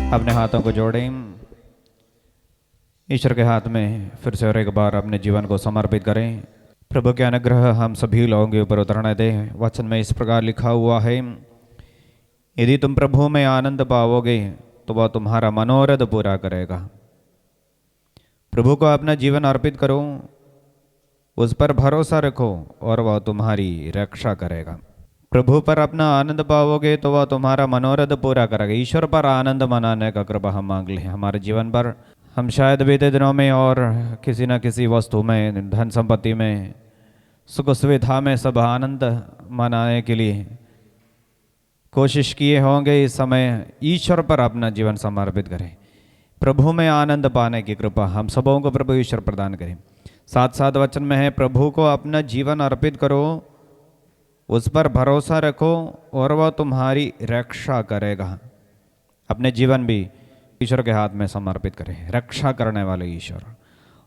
अपने हाथों को जोड़ें, ईश्वर के हाथ में फिर से और एक बार अपने जीवन को समर्पित करें। प्रभु के अनुग्रह हम सभी लोगों के ऊपर उतरने दें। वचन में इस प्रकार लिखा हुआ है, यदि तुम प्रभु में आनंद पाओगे तो वह तुम्हारा मनोरथ पूरा करेगा। प्रभु को अपना जीवन अर्पित करो, उस पर भरोसा रखो और वह तुम्हारी रक्षा करेगा। प्रभु पर अपना आनंद पाओगे तो वह तुम्हारा मनोरथ पूरा करेगा। ईश्वर पर आनंद मनाने का कृपा हम मांग लें हमारे जीवन पर। हम शायद बीते दिनों में और किसी न किसी वस्तु में, धन संपत्ति में, सुख सुविधा में सब आनंद मनाने के लिए कोशिश किए होंगे। इस समय ईश्वर पर अपना जीवन समर्पित करें। प्रभु में आनंद पाने की कृपा हम सबों को प्रभु ईश्वर प्रदान करें। साथ साथ वचन में है, प्रभु को अपना जीवन अर्पित करो, उस पर भरोसा रखो और वह तुम्हारी रक्षा करेगा। अपने जीवन भी ईश्वर के हाथ में समर्पित करें, रक्षा करने वाले ईश्वर,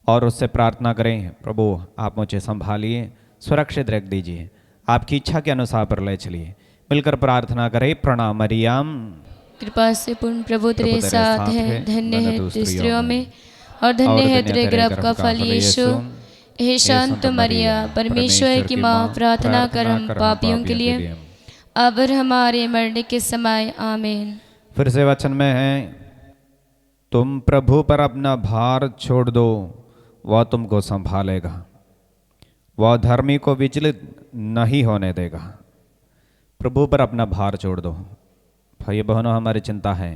और उससे प्रार्थना करें, प्रभु आप मुझे संभालिए, सुरक्षित रख दीजिए, आपकी इच्छा के अनुसार पर ले चलिए। मिलकर प्रार्थना करें। प्रणाम मरियम, कृपा से पूर्ण प्रभु तेरे साथ है, धन्य है तू स्त्रियों में और धन्य है तेरे गर्भ का फल यीशु। हे शांत मरिया, परमेश्वर की माँ, प्रार्थना कर हम पापियों के लिए अब और हमारे मरने के समय आमीन। फिर से वचन में है, तुम प्रभु पर अपना भार छोड़ दो, वह तुमको संभालेगा, वह धर्मी को विचलित नहीं होने देगा। प्रभु पर अपना भार छोड़ दो। भाई बहनों, हमारी चिंता है,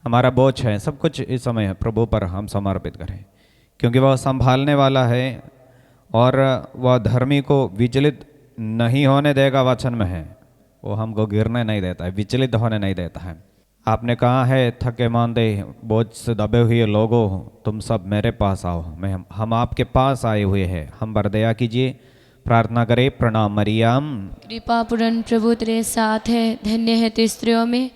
हमारा बोझ है, सब कुछ इस समय प्रभु पर हम समर्पित करें, क्योंकि वह संभालने वाला है और वह धर्मी को विचलित नहीं होने देगा। वचन में है, वो हमको गिरने नहीं देता है, विचलित होने नहीं देता है। आपने कहा है, थके मांदे बोझ से दबे हुए लोगों, तुम सब मेरे पास आओ, हम आपके पास आए हुए हैं, हम पर दया कीजिए। प्रार्थना करें। प्रणाम मरियम, कृपा पूर्ण प्रभु तेरे साथ है, धन्य है तू स्त्रियों में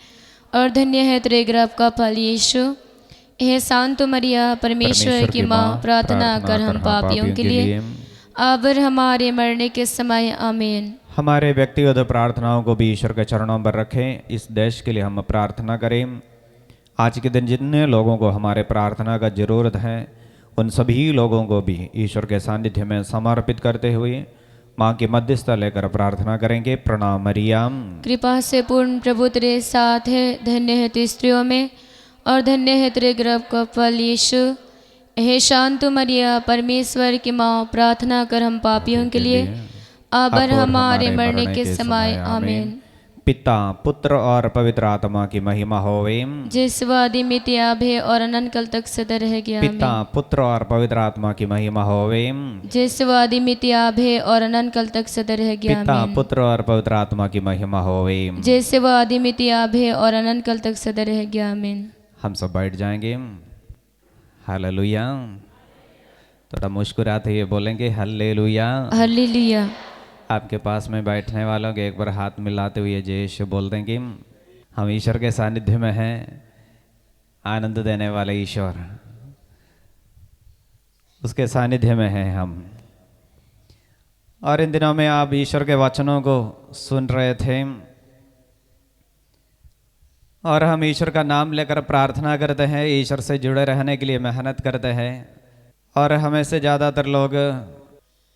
और धन्य है तेरे गर्भ का फल यीशु। हे शांत मरिया, परमेश्वर की माँ, प्रार्थना कर हम पापियों के लिए अब और हमारे मरने के समय आमीन। हमारे व्यक्तिगत प्रार्थनाओं को भी ईश्वर के चरणों पर रखें। इस देश के लिए हम प्रार्थना करें। आज के दिन जितने लोगों को हमारे प्रार्थना का जरूरत है, उन सभी लोगों को भी ईश्वर के सानिध्य में समर्पित करते हुए माँ की मध्यस्थता लेकर प्रार्थना करेंगे। प्रणाम मरियम, कृपा से पूर्ण प्रभु तेरे साथ है, धन्य है तू स्त्रियों में और धन्य है तेरे गर्भ का फल यीशु। हे शांत मरिया, परमेश्वर की माँ, प्रार्थना कर हम पापियों के लिए अब और हमारे मरने के समय आमीन। पिता, पुत्र और पवित्र आत्मा की महिमा होवे, जिस वादी में त्याग है और अनंत काल तक सदा रह गया। पिता, पुत्र और पवित्र आत्मा की महिमा होवे, जिस वादी में त्याग है और अनंत काल तक सदा रह गया। पिता, पुत्र और पवित्र आत्मा की महिमा होवे, जैसे वादी में त्याग है और अनंत काल तक सदा रह गया। आमीन। हम सब बैठ जाएंगे। हालेलुया। थोड़ा मुस्कुराते हुए बोलेंगे हालेलुया। हालेलुया। आपके पास में बैठने वालों के एक बार हाथ मिलाते हुए जय यीशु बोल देंगे। हम ईश्वर के सानिध्य में हैं, आनंद देने वाले ईश्वर, उसके सानिध्य में हैं हम। और इन दिनों में आप ईश्वर के वचनों को सुन रहे थे और हम ईश्वर का नाम लेकर प्रार्थना करते हैं, ईश्वर से जुड़े रहने के लिए मेहनत करते हैं। और हमें से ज़्यादातर लोग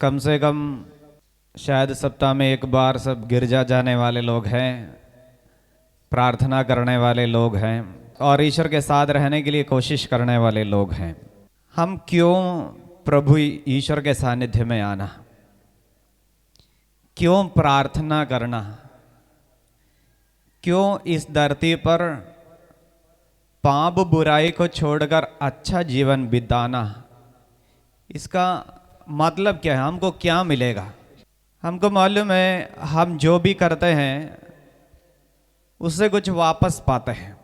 कम से कम शायद सप्ताह में एक बार सब गिरजा जाने वाले लोग हैं, प्रार्थना करने वाले लोग हैं और ईश्वर के साथ रहने के लिए कोशिश करने वाले लोग हैं। हम क्यों प्रभु ईश्वर के सानिध्य में आना, क्यों प्रार्थना करना, क्यों इस धरती पर पाप बुराई को छोड़कर अच्छा जीवन बिताना, इसका मतलब क्या है, हमको क्या मिलेगा? हमको मालूम है हम जो भी करते हैं उससे कुछ वापस पाते हैं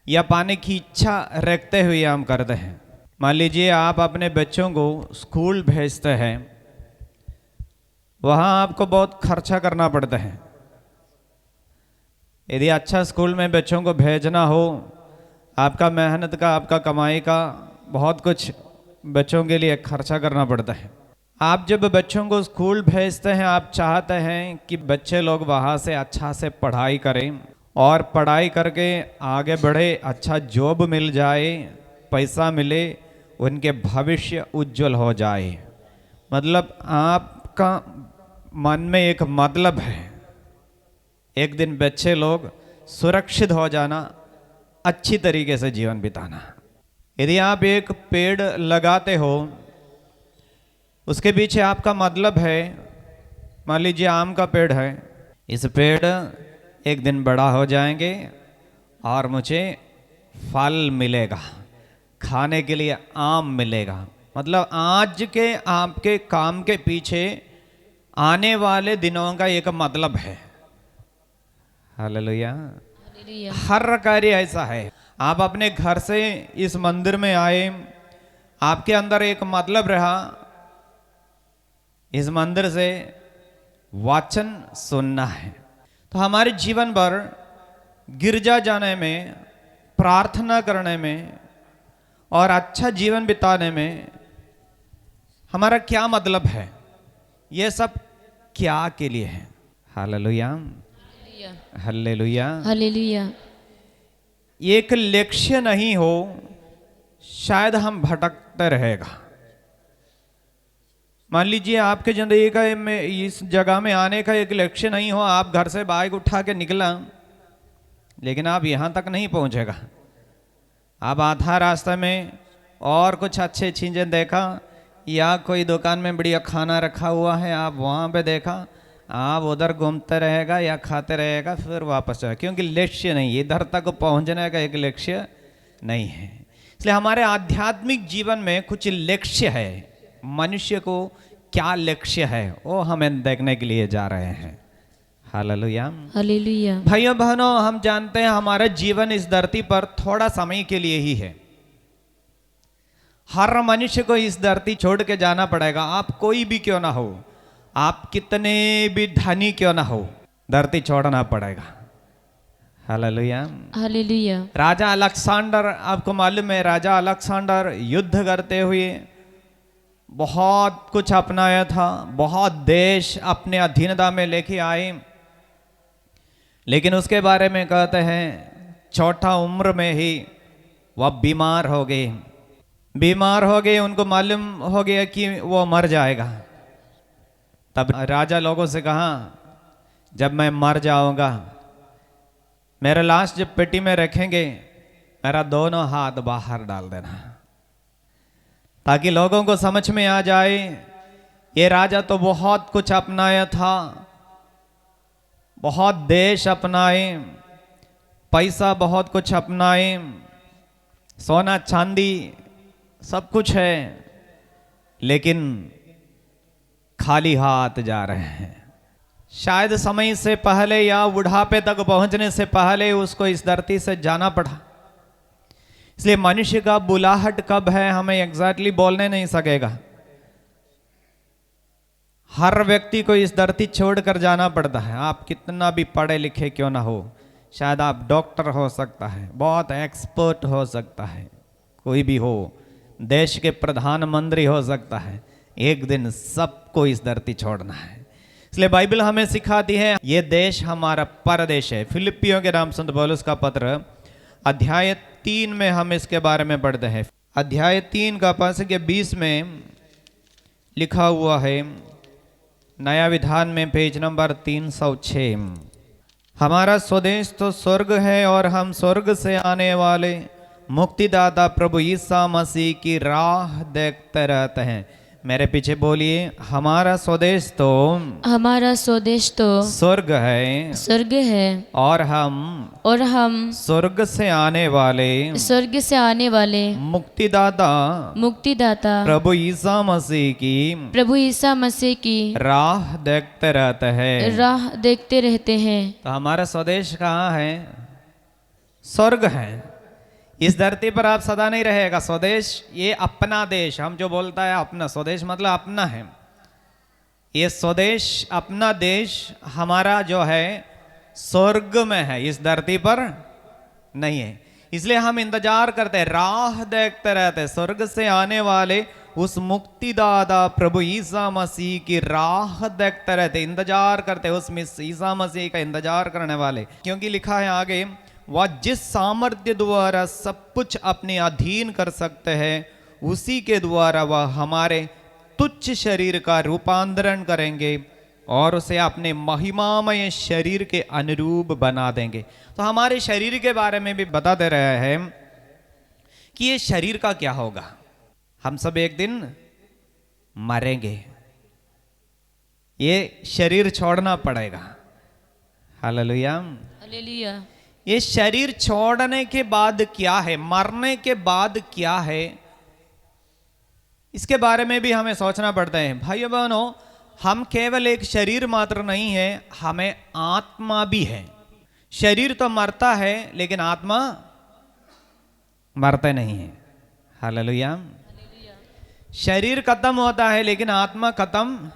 या पाने की इच्छा रखते हुए हम करते हैं। मान लीजिए आप अपने बच्चों को स्कूल भेजते हैं, वहाँ आपको बहुत खर्चा करना पड़ता है। यदि अच्छा स्कूल में बच्चों को भेजना हो, आपका मेहनत का, आपका कमाई का बहुत कुछ बच्चों के लिए खर्चा करना पड़ता है। आप जब बच्चों को स्कूल भेजते हैं, आप चाहते हैं कि बच्चे लोग वहाँ से अच्छा से पढ़ाई करें और पढ़ाई करके आगे बढ़े, अच्छा जॉब मिल जाए, पैसा मिले, उनके भविष्य उज्जवल हो जाए। मतलब आपका मन में एक मतलब है, एक दिन बच्चे लोग सुरक्षित हो जाना, अच्छी तरीके से जीवन बिताना। यदि आप एक पेड़ लगाते हो, उसके पीछे आपका मतलब है, मान लीजिए आम का पेड़ है, इस पेड़ एक दिन बड़ा हो जाएंगे और मुझे फल मिलेगा, खाने के लिए आम मिलेगा। मतलब आज के आपके काम के पीछे आने वाले दिनों का एक मतलब है। हालेलुया। हर कार्य ऐसा है। आप अपने घर से इस मंदिर में आए, आपके अंदर एक मतलब रहा, इस मंदिर से वचन सुनना है। तो हमारे जीवन भर गिरजा जाने में, प्रार्थना करने में और अच्छा जीवन बिताने में हमारा क्या मतलब है, ये सब क्या के लिए है। Hallelujah, hallelujah, hallelujah. एक लक्ष्य नहीं हो, शायद हम भटकते रहेगा। मान लीजिए आपके जिंदगी का में इस जगह में आने का एक लक्ष्य नहीं हो, आप घर से बाइक उठा के निकला, लेकिन आप यहाँ तक नहीं पहुँचेगा। आप आधा रास्ते में और कुछ अच्छे चीज़ें देखा, या कोई दुकान में बढ़िया खाना रखा हुआ है, आप वहाँ पे देखा, आप उधर घूमते रहेगा या खाते रहेगा, फिर वापस जाए, क्योंकि लक्ष्य नहीं, इधर तक पहुँचने का एक लक्ष्य नहीं है। इसलिए हमारे आध्यात्मिक जीवन में कुछ लक्ष्य है। मनुष्य को क्या लक्ष्य है, वो हमें देखने के लिए जा रहे हैं। Hallelujah, hallelujah. भाइयों बहनों, हम जानते हैं हमारा जीवन इस धरती पर थोड़ा समय के लिए ही है। हर मनुष्य को इस धरती छोड़ के जाना पड़ेगा। आप कोई भी क्यों ना हो, आप कितने भी धनी क्यों ना हो, धरती छोड़ना पड़ेगा। Hallelujah, hallelujah. राजा अलेक्जेंडर, आपको मालूम है, राजा अलेक्जेंडर युद्ध करते हुए बहुत कुछ अपनाया था, बहुत देश अपने अधीनता में लेके आए, लेकिन उसके बारे में कहते हैं छोटा उम्र में ही वह बीमार हो गए। बीमार हो गए, उनको मालूम हो गया कि वो मर जाएगा। तब राजा लोगों से कहा, जब मैं मर जाऊंगा, मेरा लाश जब पेटी में रखेंगे, मेरा दोनों हाथ बाहर डाल देना, ताकि लोगों को समझ में आ जाए ये राजा तो बहुत कुछ अपनाया था, बहुत देश अपनाए, पैसा बहुत कुछ अपनाए, सोना चांदी सब कुछ है, लेकिन खाली हाथ जा रहे हैं। शायद समय से पहले या बुढ़ापे तक पहुंचने से पहले उसको इस धरती से जाना पड़ा। इसलिए मनुष्य का बुलाहट कब है हमें एग्जैक्टली बोलने नहीं सकेगा। हर व्यक्ति को इस धरती छोड़कर जाना पड़ता है। आप कितना भी पढ़े लिखे क्यों ना हो, शायद आप डॉक्टर हो सकता है, बहुत एक्सपर्ट हो सकता है, कोई भी हो, देश के प्रधानमंत्री हो सकता है, एक दिन सबको इस धरती छोड़ना है। इसलिए बाइबल हमें सिखाती है ये देश हमारा परदेश है। फिलिपियों के नाम संत पौलुस का पत्र अध्याय 3 में हम इसके बारे में पढ़ते हैं। अध्याय 3 का पद 20 में लिखा हुआ है, नया विधान में पेज नंबर 306, हमारा स्वदेश तो स्वर्ग है और हम स्वर्ग से आने वाले मुक्तिदाता प्रभु यीशु मसीह की राह देखते रहते हैं। मेरे पीछे बोलिए, हमारा स्वदेश तो स्वर्ग है, स्वर्ग है, और हम स्वर्ग से आने वाले मुक्तिदाता प्रभु यीशु मसीह की राह देखते रहते हैं। तो हमारा स्वदेश कहाँ है? स्वर्ग है। इस धरती पर आप सदा नहीं रहेगा। स्वदेश ये अपना देश, हम जो बोलता है अपना, स्वदेश मतलब अपना है। ये स्वदेश अपना देश हमारा जो है स्वर्ग में है, इस धरती पर नहीं है। इसलिए हम इंतजार करते हैं, राह देखते रहते हैं स्वर्ग से आने वाले उस मुक्तिदाता प्रभु ईसा मसीह की राह देखते रहते, इंतजार करते, उस ईसा मसीह का इंतजार करने वाले। क्योंकि लिखा है आगे, वह जिस सामर्थ्य द्वारा सब कुछ अपने अधीन कर सकते हैं, उसी के द्वारा वह हमारे तुच्छ शरीर का रूपांतरण करेंगे और उसे अपने महिमामय शरीर के अनुरूप बना देंगे। तो हमारे शरीर के बारे में भी बता दे रहे हैं कि ये शरीर का क्या होगा। हम सब एक दिन मरेंगे, ये शरीर छोड़ना पड़ेगा। Hallelujah, hallelujah. ये शरीर छोड़ने के बाद क्या है, मरने के बाद क्या है, इसके बारे में भी हमें सोचना पड़ता है। भाइयों बहनों, हम केवल एक शरीर मात्र नहीं है, हमें आत्मा भी है। शरीर तो मरता है लेकिन आत्मा मरते नहीं है। हालेलुया। शरीर खत्म होता है लेकिन आत्मा खत्म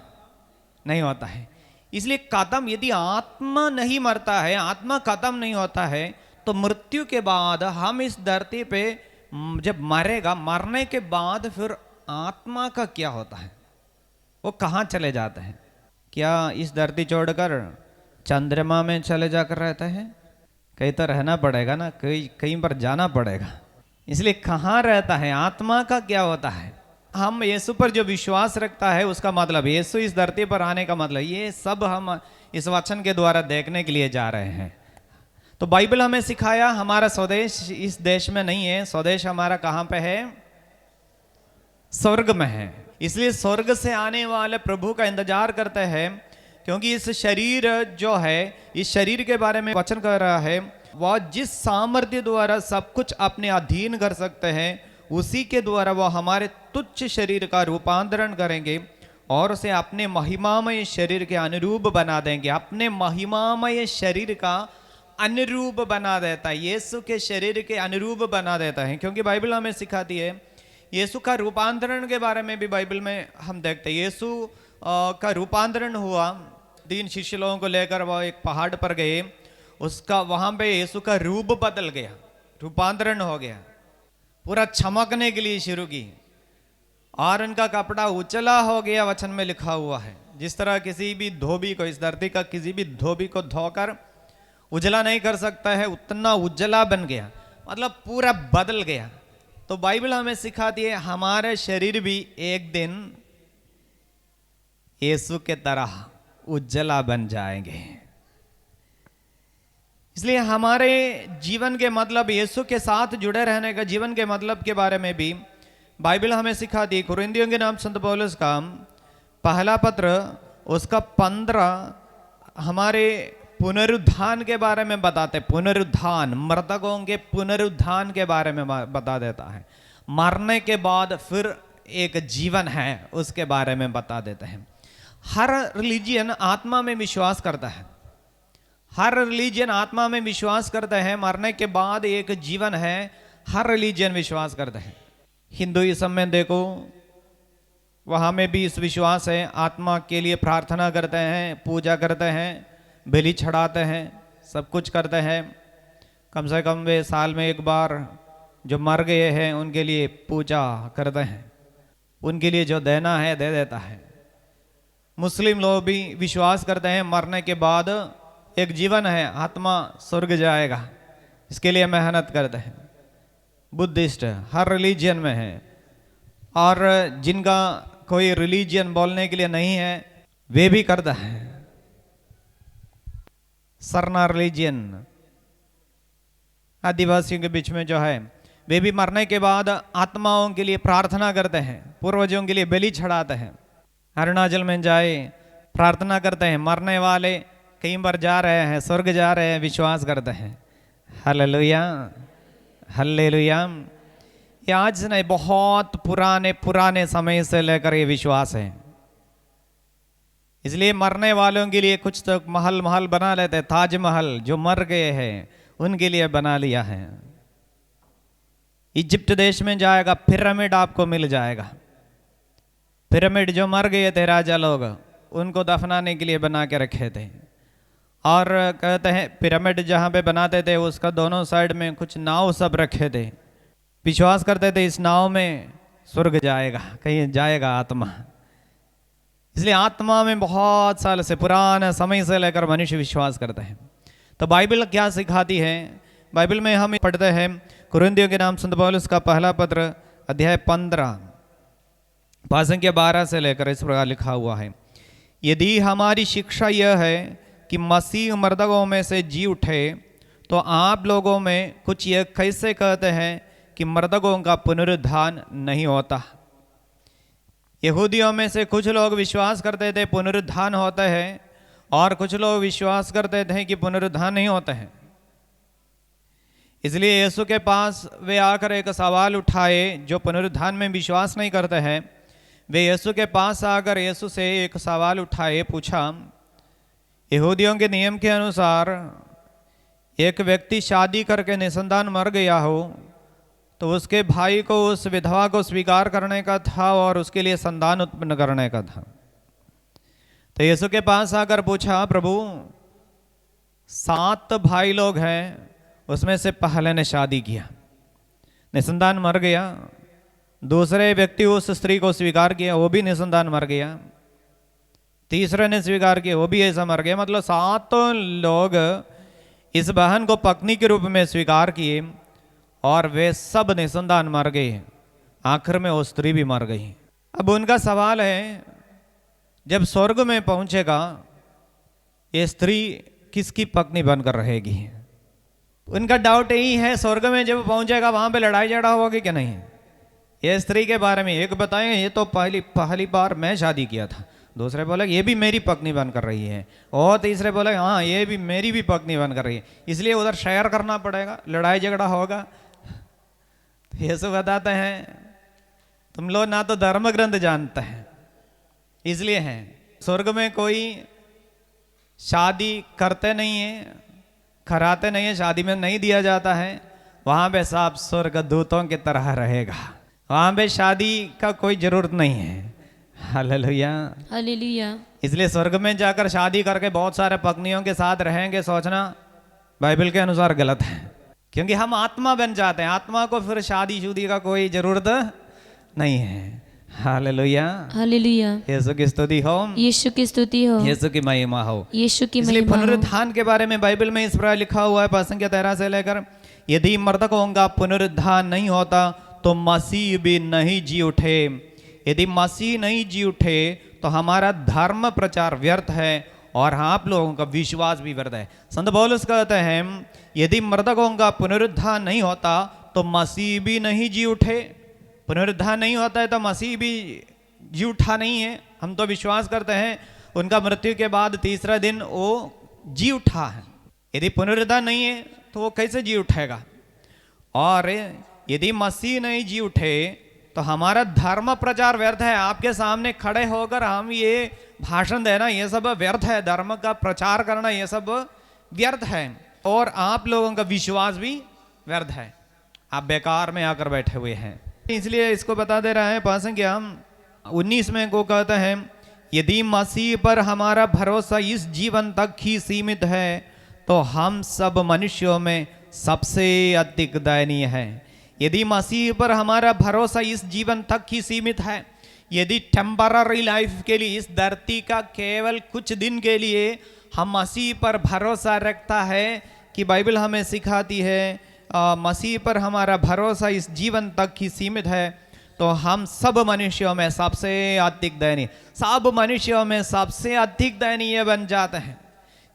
नहीं होता है। इसलिए खत्म, यदि आत्मा नहीं मरता है, आत्मा खत्म नहीं होता है, तो मृत्यु के बाद हम इस धरती पे जब मरेगा, मरने के बाद फिर आत्मा का क्या होता है, वो कहाँ चले जाते हैं? क्या इस धरती छोड़कर चंद्रमा में चले जाकर रहते हैं? कहीं तो रहना पड़ेगा ना, कहीं पर जाना पड़ेगा। इसलिए कहाँ रहता है, आत्मा का क्या होता है? हम यीशु पर जो विश्वास रखता है उसका मतलब, यीशु इस धरती पर आने का मतलब, ये सब हम इस वचन के द्वारा देखने के लिए जा रहे हैं। तो बाइबल हमें सिखाया हमारा स्वदेश इस देश में नहीं है, स्वदेश हमारा कहाँ पे है? स्वर्ग में है। इसलिए स्वर्ग से आने वाले प्रभु का इंतजार करते हैं, क्योंकि इस शरीर जो है, इस शरीर के बारे में वचन कर रहा है, वह जिस सामर्थ्य द्वारा सब कुछ अपने अधीन कर सकते हैं, उसी के द्वारा वह हमारे तुच्छ शरीर का रूपांतरण करेंगे और उसे अपने महिमामय शरीर के अनुरूप बना देंगे। अपने महिमामय शरीर का अनुरूप बना देता है, यीशु के शरीर के अनुरूप बना देता है। क्योंकि बाइबल हमें सिखाती है, यीशु का रूपांतरण के बारे में भी बाइबल में हम देखते हैं। यीशु का रूपांतरण हुआ, 3 शिष्य लोगों को लेकर वह एक पहाड़ पर गए, उसका वहां पे यीशु का रूप बदल गया, रूपांतरण हो गया, पूरा चमकने के लिए शुरू की, और उनका कपड़ा उजला हो गया। वचन में लिखा हुआ है, जिस तरह किसी भी धोबी को, इस धरती का किसी भी धोबी को धोकर उजला नहीं कर सकता है, उतना उजला बन गया, मतलब पूरा बदल गया। तो बाइबल हमें सिखाती है हमारे शरीर भी एक दिन यीशु के तरह उज्जला बन जाएंगे। इसलिए हमारे जीवन के मतलब, यीशु के साथ जुड़े रहने का जीवन के मतलब के बारे में भी बाइबल हमें सिखाती है। कुरिन्थियों के नाम संत पौलुस का पहला पत्र उसका 15 हमारे पुनरुत्थान के बारे में बताते, पुनरुत्थान, मृतकों के पुनरुत्थान के बारे में बता देता है। मरने के बाद फिर एक जीवन है, उसके बारे में बता देते हैं। हर रिलीजियन आत्मा में विश्वास करता है, हर रिलीजियन आत्मा में विश्वास करता है, मरने के बाद एक जीवन है, हर रिलीजियन विश्वास करता है। हिंदुइज्म में देखो, वहाँ में भी इस विश्वास है, आत्मा के लिए प्रार्थना करते हैं, पूजा करते हैं, बलि चढ़ाते हैं, सब कुछ करते हैं। कम से कम वे साल में एक बार जो मर गए हैं उनके लिए पूजा करते हैं, उनके लिए जो देना है दे देता है। मुस्लिम लोग भी विश्वास करते हैं मरने के बाद एक जीवन है, आत्मा स्वर्ग जाएगा, इसके लिए मेहनत करते हैं। बुद्धिस्ट हर रिलीजियन में है, और जिनका कोई रिलीजियन बोलने के लिए नहीं है वे भी करता है। सरना रिलीजियन आदिवासियों के बीच में जो है, वे भी मरने के बाद आत्माओं के लिए प्रार्थना करते हैं, पूर्वजों के लिए बलि चढ़ाते हैं। अरुणाचल में जाए प्रार्थना करते हैं, मरने वाले कहीं पर जा रहे हैं, स्वर्ग जा रहे हैं, विश्वास करते हैं। Hallelujah, hallelujah. ये आज नहीं, बहुत पुराने समय से लेकर ये विश्वास है। इसलिए मरने वालों के लिए कुछ तो महल बना लेते, ताजमहल जो मर गए हैं उनके लिए बना लिया है। इजिप्ट देश में जाएगा, पिरामिड आपको मिल जाएगा। पिरामिड जो मर गए थे राजा लोग, उनको दफनाने के लिए बना के रखे थे। और कहते हैं पिरामिड जहाँ पे बनाते थे उसका दोनों साइड में कुछ नाव सब रखे थे। विश्वास करते थे इस नाव में स्वर्ग जाएगा, कहीं जाएगा आत्मा। इसलिए आत्मा में बहुत साल से, पुराने समय से लेकर मनुष्य विश्वास करते हैं। तो बाइबल क्या सिखाती है? बाइबल में हम पढ़ते हैं कुरिन्थियों के नाम संत पौलुस का पहला पत्र अध्याय 15 संख्या 12 से लेकर इस प्रकार लिखा हुआ है, यदि हमारी शिक्षा यह है कि मसीह मर्दों में से जी उठे, तो आप लोगों में कुछ ये कैसे कहते हैं कि मर्दों का पुनरुत्थान नहीं होता? यहूदियों में से कुछ लोग विश्वास करते थे पुनरुत्थान होता है, और कुछ लोग विश्वास करते थे कि पुनरुत्थान नहीं होता है। इसलिए यीशु के पास वे आकर एक सवाल उठाए, जो पुनरुत्थान में विश्वास नहीं करते हैं, वे यीशु के पास आकर यीशु से एक सवाल उठाए, पूछा, यहूदियों के नियम के अनुसार एक व्यक्ति शादी करके निसंतान मर गया हो तो उसके भाई को उस विधवा को स्वीकार करने का था और उसके लिए संतान उत्पन्न करने का था। तो यीशु के पास आकर पूछा, प्रभु 7 भाई लोग हैं, उसमें से पहले ने शादी किया, निसंतान मर गया, दूसरे व्यक्ति उस स्त्री को स्वीकार किया, वो भी निसंतान मर गया, तीसरे ने स्वीकार किया, वो भी ऐसा मर गया। मतलब 7 लोग इस बहन को पत्नी के रूप में स्वीकार किए और वे सब निसंतान मर गए। आखिर में वो स्त्री भी मर गई। अब उनका सवाल है, जब स्वर्ग में पहुंचेगा ये स्त्री किसकी पत्नी बनकर रहेगी? उनका डाउट यही है, स्वर्ग में जब पहुंचेगा वहां पे लड़ाई झगड़ा होगी कि नहीं? ये स्त्री के बारे में एक बताएं, ये तो पहली बार मैं शादी किया था, दूसरे बोले ये भी मेरी पत्नी बनकर रही है, और तीसरे बोले हाँ ये भी मेरी भी पत्नी बनकर रही है, इसलिए उधर शेयर करना पड़ेगा, लड़ाई झगड़ा होगा। यीशु बताते हैं तुम लोग ना तो धर्म ग्रंथ जानते हैं, इसलिए हैं स्वर्ग में कोई शादी करते नहीं है, कराते नहीं है, शादी में नहीं दिया जाता है। वहां पे सब स्वर्ग दूतों की तरह रहेगा, वहां पे शादी का कोई जरूरत नहीं है। Hallelujah hallelujah. इसलिए स्वर्ग में जाकर शादी करके बहुत सारे पत्नियों के साथ रहेंगे, सोचना बाइबल के अनुसार गलत है, क्योंकि हम आत्मा बन जाते हैं, आत्मा को फिर शादी शुदी का कोई जरूरत नहीं है। Hallelujah hallelujah. यीशु की स्तुति हो, यीशु की स्तुति हो, यीशु की महिमा हो, यीशु की इसलिए महिमा हो। पुनरुत्थान के बारे में बाइबल में इस प्रकार लिखा हुआ है 5:13 से लेकर, यदि मृतकों का पुनरुत्थान नहीं होता तो मसीह भी नहीं जी उठे। यदि मसीह नहीं जी उठे तो हमारा धर्म प्रचार व्यर्थ है और आप लोगों का विश्वास भी व्यर्थ है। संत पौलुस कहते हैं यदि मृतकों का पुनरुत्थान नहीं होता तो मसीह भी नहीं जी उठे। पुनरुत्थान नहीं होता है तो मसीह भी जी उठा नहीं है। हम तो विश्वास करते हैं उनका मृत्यु के बाद तीसरा दिन वो जी उठा है। यदि पुनरुत्थान नहीं है तो वो कैसे जी उठेगा? और यदि मसीह नहीं जी उठे तो हमारा धर्म प्रचार व्यर्थ है। आपके सामने खड़े होकर हम ये भाषण देना ये सब व्यर्थ है, धर्म का प्रचार करना ये सब व्यर्थ है, और आप लोगों का विश्वास भी व्यर्थ है। आप बेकार में आकर बैठे हुए हैं। इसलिए इसको बता दे रहा है 5:19 में को कहते हैं यदि मसीह पर हमारा भरोसा इस जीवन तक ही सीमित है तो हम सब मनुष्यों में सबसे अधिक दयनीय है। यदि मसीह पर हमारा भरोसा इस जीवन तक ही सीमित है, यदि टेम्पररी लाइफ के लिए इस धरती का केवल कुछ दिन के लिए हम मसीह पर भरोसा रखता है कि बाइबल हमें सिखाती है मसीह पर हमारा भरोसा इस जीवन तक ही सीमित है तो हम सब मनुष्यों में सबसे अधिक दयनीय, सब मनुष्यों में सबसे अधिक दयनीय बन जाते हैं।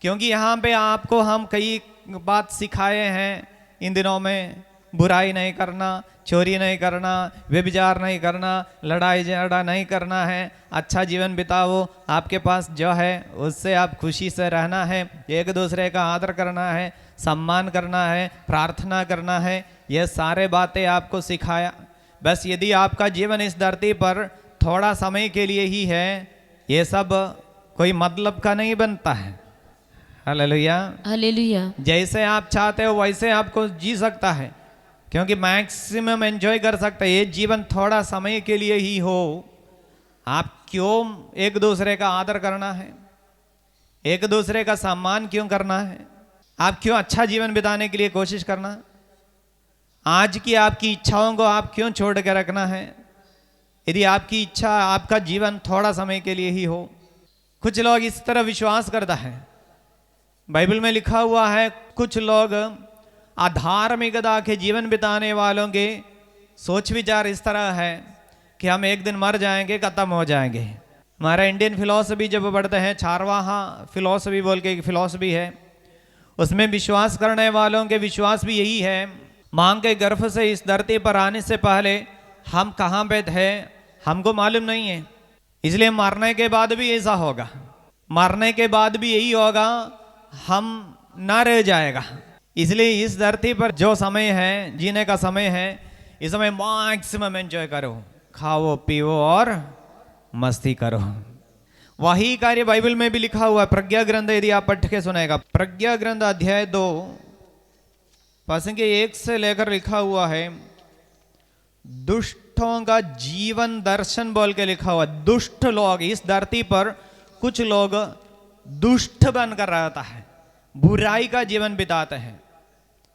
क्योंकि यहाँ पे आपको हम कई बात सिखाए हैं इन दिनों में, बुराई नहीं करना, चोरी नहीं करना, व्यभिचार नहीं करना, लड़ाई झगड़ा नहीं करना है, अच्छा जीवन बिताओ, आपके पास जो है उससे आप खुशी से रहना है, एक दूसरे का आदर करना है, सम्मान करना है, प्रार्थना करना है, ये सारे बातें आपको सिखाया। बस यदि आपका जीवन इस धरती पर थोड़ा समय के लिए ही है, ये सब कोई मतलब का नहीं बनता है। Hallelujah hallelujah. जैसे आप चाहते हो वैसे आपको जी सकता है, क्योंकि मैक्सिमम एंजॉय कर सकते हैं। ये जीवन थोड़ा समय के लिए ही हो, आप क्यों एक दूसरे का आदर करना है, एक दूसरे का सम्मान क्यों करना है, आप क्यों अच्छा जीवन बिताने के लिए कोशिश करना, आज की आपकी इच्छाओं को आप क्यों छोड़ के रखना है? यदि आपकी इच्छा, आपका जीवन थोड़ा समय के लिए ही हो। कुछ लोग इस तरह विश्वास करता है, बाइबल में लिखा हुआ है, कुछ लोग अधार्मिकता के जीवन बिताने वालों के सोच विचार इस तरह है कि हम एक दिन मर जाएंगे, खत्म हो जाएंगे। हमारा इंडियन फिलॉसफी जब पढ़ते हैं, चारवाहा फिलॉसफी बोल के एक फिलॉसफी है, उसमें विश्वास करने वालों के विश्वास भी यही है, मां के गर्भ से इस धरती पर आने से पहले हम कहाँ पे थे हमको मालूम नहीं है, इसलिए मरने के बाद भी ऐसा होगा, मरने के बाद भी यही होगा, हम ना रह जाएगा। इसलिए इस धरती पर जो समय है, जीने का समय है, इस समय मैक्सिमम एंजॉय करो, खाओ पियो और मस्ती करो। वही कार्य बाइबल में भी लिखा हुआ है। प्रज्ञा ग्रंथ यदि आप पढ़ के सुनेगा, प्रज्ञा ग्रंथ अध्याय 2 पसंद के 1 से लेकर लिखा हुआ है, दुष्टों का जीवन दर्शन बोल के लिखा हुआ। दुष्ट लोग, इस धरती पर कुछ लोग दुष्ट बनकर रहता है, बुराई का जीवन बिताते हैं,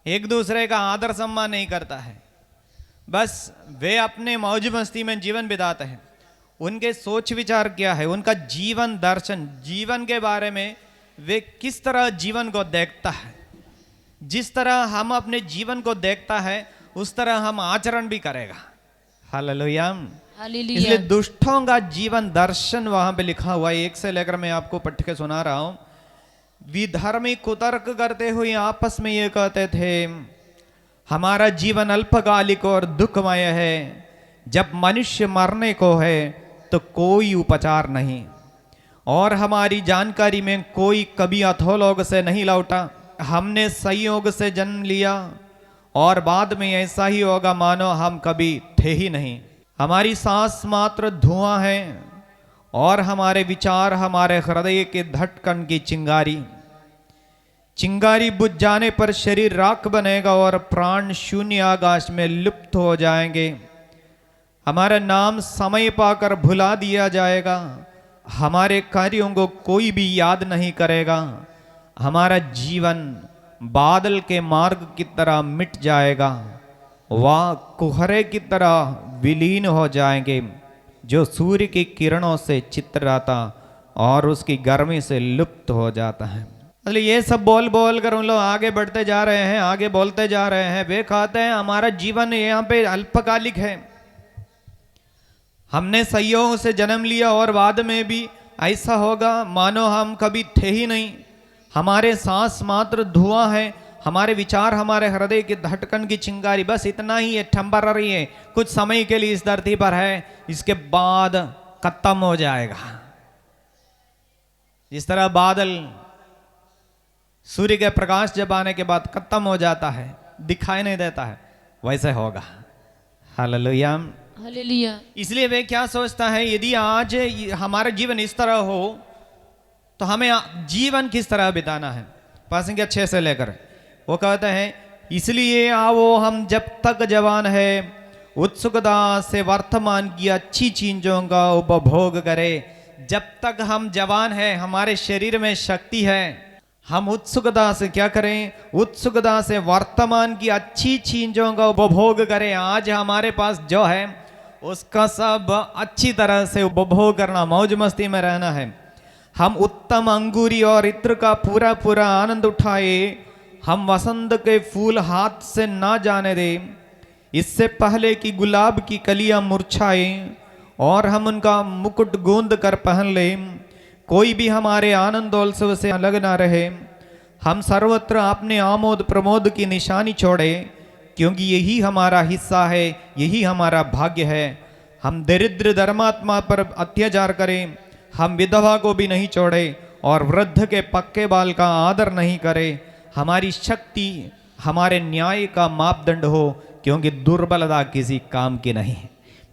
एक दूसरे का आदर सम्मान नहीं करता है, बस वे अपने मौज मस्ती में जीवन बिताते हैं। उनके सोच विचार क्या है, उनका जीवन दर्शन, जीवन के बारे में वे किस तरह जीवन को देखता है, जिस तरह हम अपने जीवन को देखता है उस तरह हम आचरण भी करेगा। हालेलुया। इसलिए दुष्टों का जीवन दर्शन वहां पे लिखा हुआ है। 1 से लेकर मैं आपको पढ़ के सुना रहा हूं। विधर्मी कुतर्क करते हुए आपस में ये कहते थे, हमारा जीवन अल्पकालिक और दुखमय है, जब मनुष्य मरने को है तो कोई उपचार नहीं, और हमारी जानकारी में कोई कभी अधोलोक से नहीं लौटा। हमने संयोग से जन्म लिया और बाद में ऐसा ही होगा मानो हम कभी थे ही नहीं। हमारी सांस मात्र धुआं है और हमारे विचार हमारे हृदय के धड़कन की चिंगारी। चिंगारी बुझ जाने पर शरीर राख बनेगा और प्राण शून्य आकाश में लुप्त हो जाएंगे। हमारा नाम समय पाकर भुला दिया जाएगा, हमारे कार्यों को कोई भी याद नहीं करेगा। हमारा जीवन बादल के मार्ग की तरह मिट जाएगा, वह कुहरे की तरह विलीन हो जाएंगे जो सूर्य की किरणों से चितराता और उसकी गर्मी से लुप्त हो जाता है। मतलब ये सब बोल बोल कर उन लोग आगे बढ़ते जा रहे हैं, आगे बोलते जा रहे हैं। वे कहते हैं हमारा जीवन यहाँ पे अल्पकालिक है, हमने संयोग से जन्म लिया और बाद में भी ऐसा होगा मानो हम कभी थे ही नहीं। हमारे सांस मात्र धुआं है, हमारे विचार हमारे हृदय की धड़कन की चिंगारी, बस इतना ही है, टेम्पररी है, कुछ समय के लिए इस धरती पर है, इसके बाद खत्म हो जाएगा। जिस तरह बादल सूर्य के प्रकाश जब आने के बाद खत्म हो जाता है, दिखाई नहीं देता है, वैसे होगा। Hallelujah, hallelujah. इसलिए वे क्या सोचता है, यदि आज हमारा जीवन इस तरह हो तो हमें जीवन किस तरह बिताना है। पासिंग 6 से लेकर वो कहते हैं, इसलिए आओ हम जब तक जवान है उत्सुकता से वर्तमान की अच्छी चीजों का उपभोग करें। जब तक हम जवान हैं, हमारे शरीर में शक्ति है, हम उत्सुकता से क्या करें, उत्सुकता से वर्तमान की अच्छी चीजों का उपभोग करें। आज हमारे पास जो है उसका सब अच्छी तरह से उपभोग करना, मौज मस्ती में रहना है। हम उत्तम अंगूरी और इत्र का पूरा पूरा आनंद उठाए, हम वसंत के फूल हाथ से ना जाने दें, इससे पहले कि गुलाब की कलियां मुरझाए और हम उनका मुकुट गूंद कर पहन लें। कोई भी हमारे आनंदोत्सव से अलग ना रहे। हम सर्वत्र अपने आमोद प्रमोद की निशानी छोड़े, क्योंकि यही हमारा हिस्सा है, यही हमारा भाग्य है। हम दरिद्र धर्मात्मा पर अत्याचार करें, हम विधवा को भी नहीं छोड़े और वृद्ध के पक्के बाल का आदर नहीं करें। हमारी शक्ति हमारे न्याय का मापदंड हो, क्योंकि दुर्बलता किसी काम की नहीं।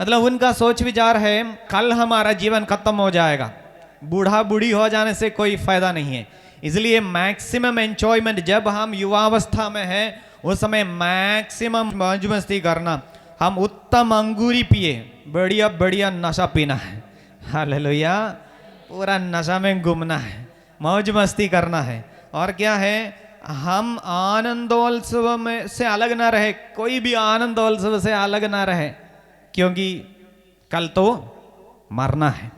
मतलब उनका सोच विचार है कल हमारा जीवन खत्म हो जाएगा, बूढ़ा बूढ़ी हो जाने से कोई फायदा नहीं है। इसलिए मैक्सिमम एंजॉयमेंट, जब हम युवावस्था में हैं उस समय मैक्सिमम मौज मस्ती करना। हम उत्तम अंगूरी पिए, बढ़िया बढ़िया नशा पीना है। हालेलुया, पूरा नशा में घूमना है, मौज मस्ती करना है। और क्या है, हम आनंदोत्सव में से अलग ना रहे, कोई भी आनंदोत्सव से अलग ना रहे, क्योंकि कल तो मरना है।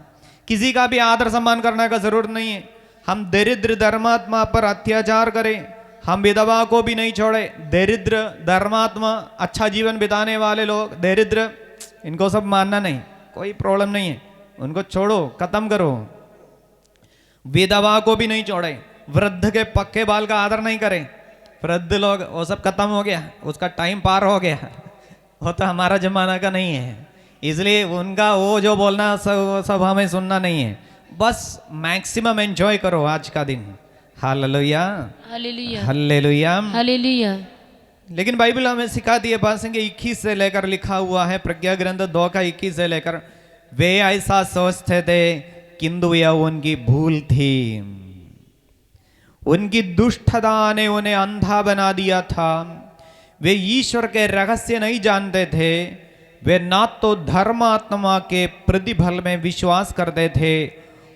किसी का भी आदर सम्मान करने का जरूरत नहीं है। हम दरिद्र धर्मात्मा पर अत्याचार करें, हम विधवा को भी नहीं छोड़े। दरिद्र धर्मात्मा, अच्छा जीवन बिताने वाले लोग दरिद्र, इनको सब मानना नहीं, कोई प्रॉब्लम नहीं है, उनको छोड़ो, खत्म करो। विधवा को भी नहीं छोड़े, वृद्ध के पक्के बाल का आदर नहीं करें। वृद्ध लोग वो सब खत्म हो गया, उसका टाइम पार हो गया, वो तो हमारा जमाना का नहीं है। इसलिए उनका वो जो बोलना सब हमें सुनना नहीं है। बस मैक्सिमम एंजॉय करो आज का दिन। Hallelujah, hallelujah, hallelujah, hallelujah. लेकिन बाइबल हमें सिखाती है, 21 से लेकर लिखा हुआ है, प्रज्ञा ग्रंथ 2 का 21 से लेकर, वे ऐसा सोचते थे किंतु यह उनकी भूल थी। उनकी दुष्टता ने उन्हें अंधा बना दिया था। वे ईश्वर के रहस्य नहीं जानते थे। वे न तो धर्मात्मा के प्रतिफल में विश्वास करते थे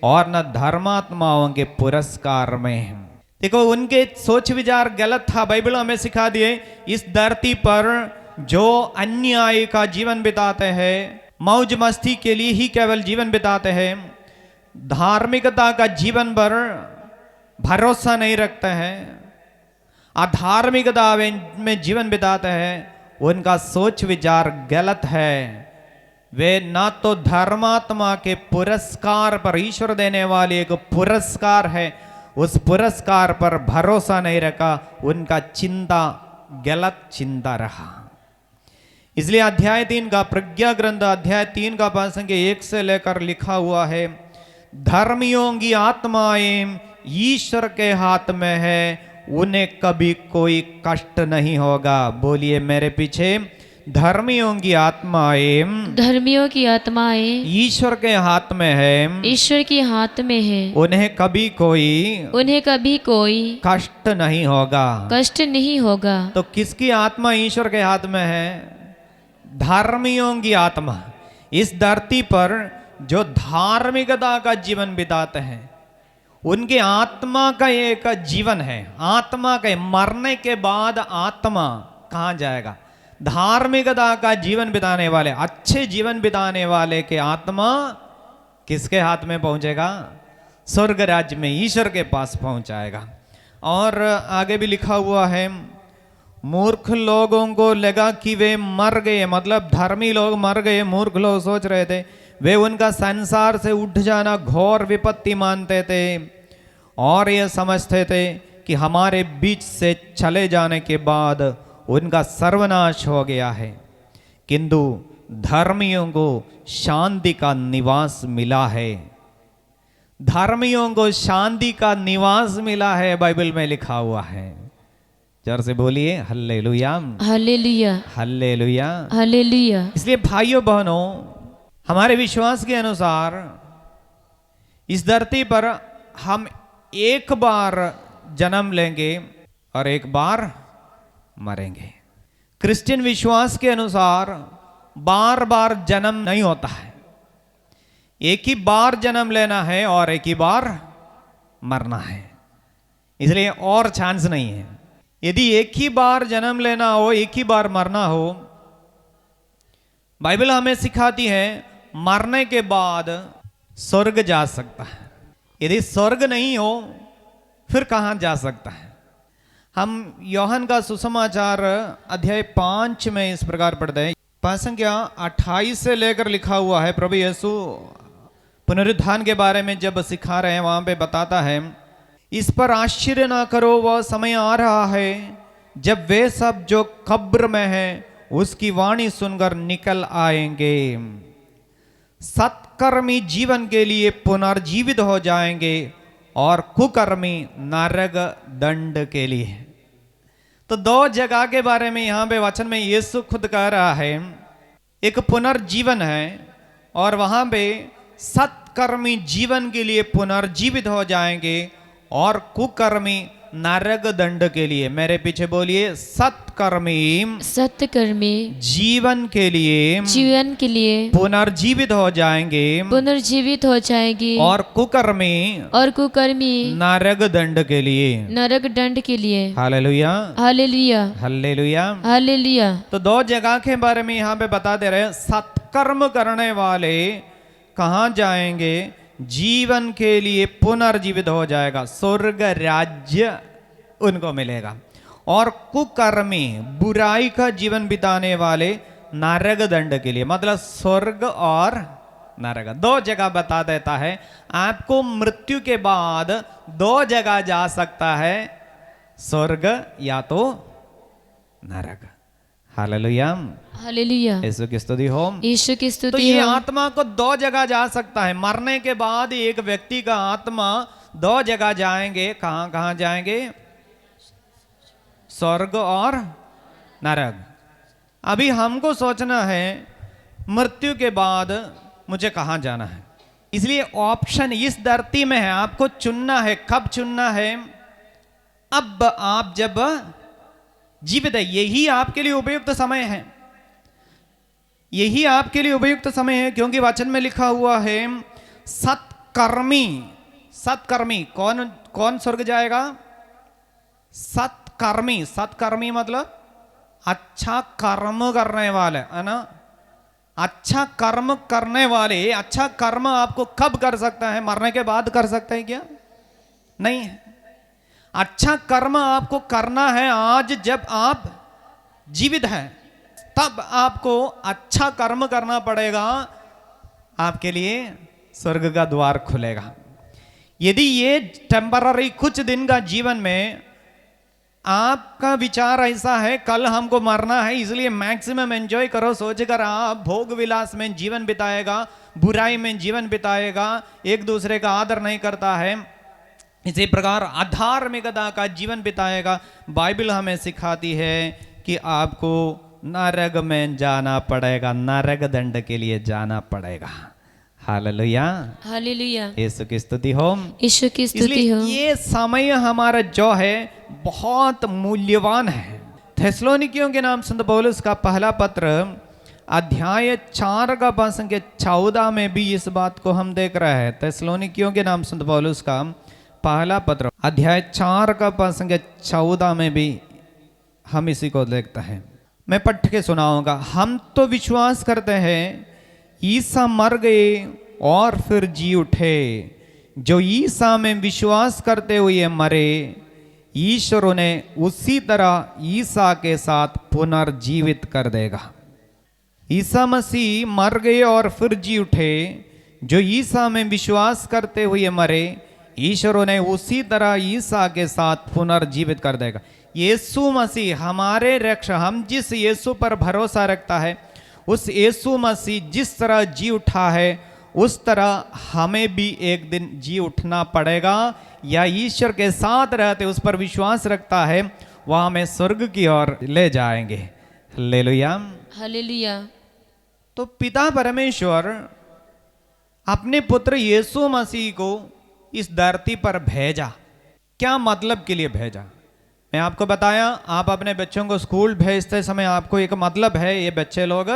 और न धर्मात्माओं के पुरस्कार में। देखो, उनके सोच विचार गलत था। बाइबल हमें सिखा दिए, इस धरती पर जो अन्याय का जीवन बिताते हैं, मौज मस्ती के लिए ही केवल जीवन बिताते हैं, धार्मिकता का जीवन पर भरोसा नहीं रखते हैं, अधार्मिकता में जीवन बिताते हैं, उनका सोच विचार गलत है। वे ना तो धर्मात्मा के पुरस्कार पर, ईश्वर देने वाले एक पुरस्कार है, उस पुरस्कार पर भरोसा नहीं रखा। उनका चिंता गलत चिंता रहा। इसलिए अध्याय 3 का, प्रज्ञा ग्रंथ अध्याय 3 का 1 से लेकर लिखा हुआ है, धर्मियों की आत्माएं ईश्वर के हाथ में है, उन्हें कभी कोई कष्ट नहीं होगा। बोलिए मेरे पीछे, धर्मियों की आत्माएं, धर्मियों की आत्माएं ईश्वर के हाथ में है, ईश्वर के हाथ में है, उन्हें कभी कोई कष्ट नहीं होगा। कष्ट नहीं होगा। तो किसकी आत्मा ईश्वर के हाथ में है? धर्मियों की आत्मा। इस धरती पर जो धार्मिकता का जीवन बिताते हैं, उनके आत्मा का एक जीवन है। आत्मा के मरने के बाद आत्मा कहाँ जाएगा? धार्मिकता का जीवन बिताने वाले, अच्छे जीवन बिताने वाले के आत्मा किसके हाथ में पहुंचेगा? स्वर्ग राज्य में, ईश्वर के पास पहुंचाएगा। और आगे भी लिखा हुआ है, मूर्ख लोगों को लगा कि वे मर गए, मतलब धर्मी लोग मर गए। मूर्ख लोग सोच रहे थे, वे उनका संसार से उठ जाना घोर विपत्ति मानते थे और ये समझते थे कि हमारे बीच से चले जाने के बाद उनका सर्वनाश हो गया है। किंतु धर्मियों को शांति का निवास मिला है। धर्मियों को शांति का निवास मिला है, बाइबल में लिखा हुआ है। जोर से बोलिए हल्लेलुया, हालेलुया, हल्लेलुया, हालेलुया। इसलिए भाइयों बहनों, हमारे विश्वास के अनुसार इस धरती पर हम एक बार जन्म लेंगे और एक बार मरेंगे। क्रिश्चियन विश्वास के अनुसार बार बार जन्म नहीं होता है, एक ही बार जन्म लेना है और एक ही बार मरना है। इसलिए और चांस नहीं है। यदि एक ही बार जन्म लेना हो, एक ही बार मरना हो, बाइबल हमें सिखाती है मरने के बाद स्वर्ग जा सकता है। यदि स्वर्ग नहीं हो फिर कहां जा सकता है? हम यूहन्ना का सुसमाचार अध्याय 5 में इस प्रकार पढ़ते हैं, 28 से लेकर लिखा हुआ है। प्रभु यीशु पुनरुत्थान के बारे में जब सिखा रहे हैं, वहां पे बताता है, इस पर आश्चर्य ना करो, वह समय आ रहा है जब वे सब जो कब्र में हैं उसकी वाणी सुनकर निकल आएंगे। सत्कर्मी जीवन के लिए पुनर्जीवित हो जाएंगे और कुकर्मी नरक दंड के लिए। तो दो जगह के बारे में यहां पे वचन में यीशु खुद कह रहा है, एक पुनर्जीवन है और वहां पे सत्कर्मी जीवन के लिए पुनर्जीवित हो जाएंगे और कुकर्मी नरक दंड के लिए। मेरे पीछे बोलिए, सत्कर्मी जीवन के लिए पुनर्जीवित हो जाएंगे और कुकर्मी नरक दंड के लिए। Hallelujah, hallelujah, hallelujah, hallelujah. तो दो जगह के बारे में यहाँ पे बता दे रहे हैं, सत्कर्म करने वाले कहाँ जाएंगे? जीवन के लिए पुनर्जीवित हो जाएगा, स्वर्ग राज्य उनको मिलेगा। और कुकर्मी, बुराई का जीवन बिताने वाले नरक दंड के लिए, मतलब स्वर्ग और नरक, दो जगह बता देता है। आपको मृत्यु के बाद दो जगह जा सकता है, स्वर्ग या तो नरक। हालेलुया, हालेलुया, यीशु की स्तुति हो, यीशु की तो स्तुति ये हो। आत्मा को दो जगह जा सकता है। मरने के बाद एक व्यक्ति का आत्मा दो जगह जाएंगे। कहां कहां जाएंगे? स्वर्ग और नरक। अभी हमको सोचना है मृत्यु के बाद मुझे कहां जाना है। इसलिए ऑप्शन इस धरती में है, आपको चुनना है। कब चुनना है? अब आप जब जीवित है, यही आपके लिए उपयुक्त समय है। यही आपके लिए उपयुक्त समय है, क्योंकि वचन में लिखा हुआ है सत्कर्मी। सत्कर्मी कौन कौन स्वर्ग जाएगा? सत्कर्मी। सत्कर्मी मतलब अच्छा कर्म करने वाले, है ना? अच्छा कर्म करने वाले। अच्छा कर्म आपको कब कर सकता है? मरने के बाद कर सकता है क्या? नहीं है। अच्छा कर्म आपको करना है आज जब आप जीवित हैं, तब आपको अच्छा कर्म करना पड़ेगा, आपके लिए स्वर्ग का द्वार खुलेगा। यदि ये टेम्पररी कुछ दिन का जीवन में आपका विचार ऐसा है कल हमको मरना है, इसलिए मैक्सिमम एंजॉय करो सोचकर आप भोग विलास में जीवन बिताएगा, बुराई में जीवन बिताएगा, एक दूसरे का आदर नहीं करता है, इसी प्रकार अधार्मिकता का जीवन बिताएगा, बाइबल हमें सिखाती है कि आपको नरक में जाना पड़ेगा, नरक दंड के लिए जाना पड़ेगा। हालेलुया, हालेलुया, यीशु की स्तुति हो, यीशु की स्तुति इसलिए हो। ये समय हमारा जो है बहुत मूल्यवान है। थेसलोनिकियों के नाम संत पौलुस का पहला पत्र अध्याय 4 का पद संख्या 14 में भी इस बात को हम देख रहे हैं। थेसलोनिकियों के नाम संत पौलुस का पहला पत्र अध्याय 4 का पद संख्या 14 में भी हम इसी को देखते हैं। मैं पढ़ के सुनाऊंगा। हम तो विश्वास करते हैं ईसा मर गए और फिर जी उठे। जो ईसा में विश्वास करते हुए मरे, ईश्वर उन्हें उसी तरह ईसा के साथ पुनर्जीवित कर देगा। ईसा मसीह मर गए और फिर जी उठे। जो ईसा में विश्वास करते हुए मरे, ईश्वर उन्हें उसी तरह ईसा के साथ पुनर्जीवित कर देगा। यीशु मसीह हमारे रक्षक, हम जिस यीशु पर भरोसा रखता है, उस यीशु मसीह जिस तरह जी उठा है, उस तरह हमें भी एक दिन जी उठना पड़ेगा। या ईश्वर के साथ रहते उस पर विश्वास रखता है, वह हमें स्वर्ग की ओर ले जाएंगे। Hallelujah, hallelujah. तो पिता परमेश्वर अपने पुत्र यीशु मसीह को इस धरती पर भेजा। क्या मतलब के लिए भेजा? मैं आपको बताया, आप अपने बच्चों को स्कूल भेजते समय आपको एक मतलब है, ये बच्चे लोग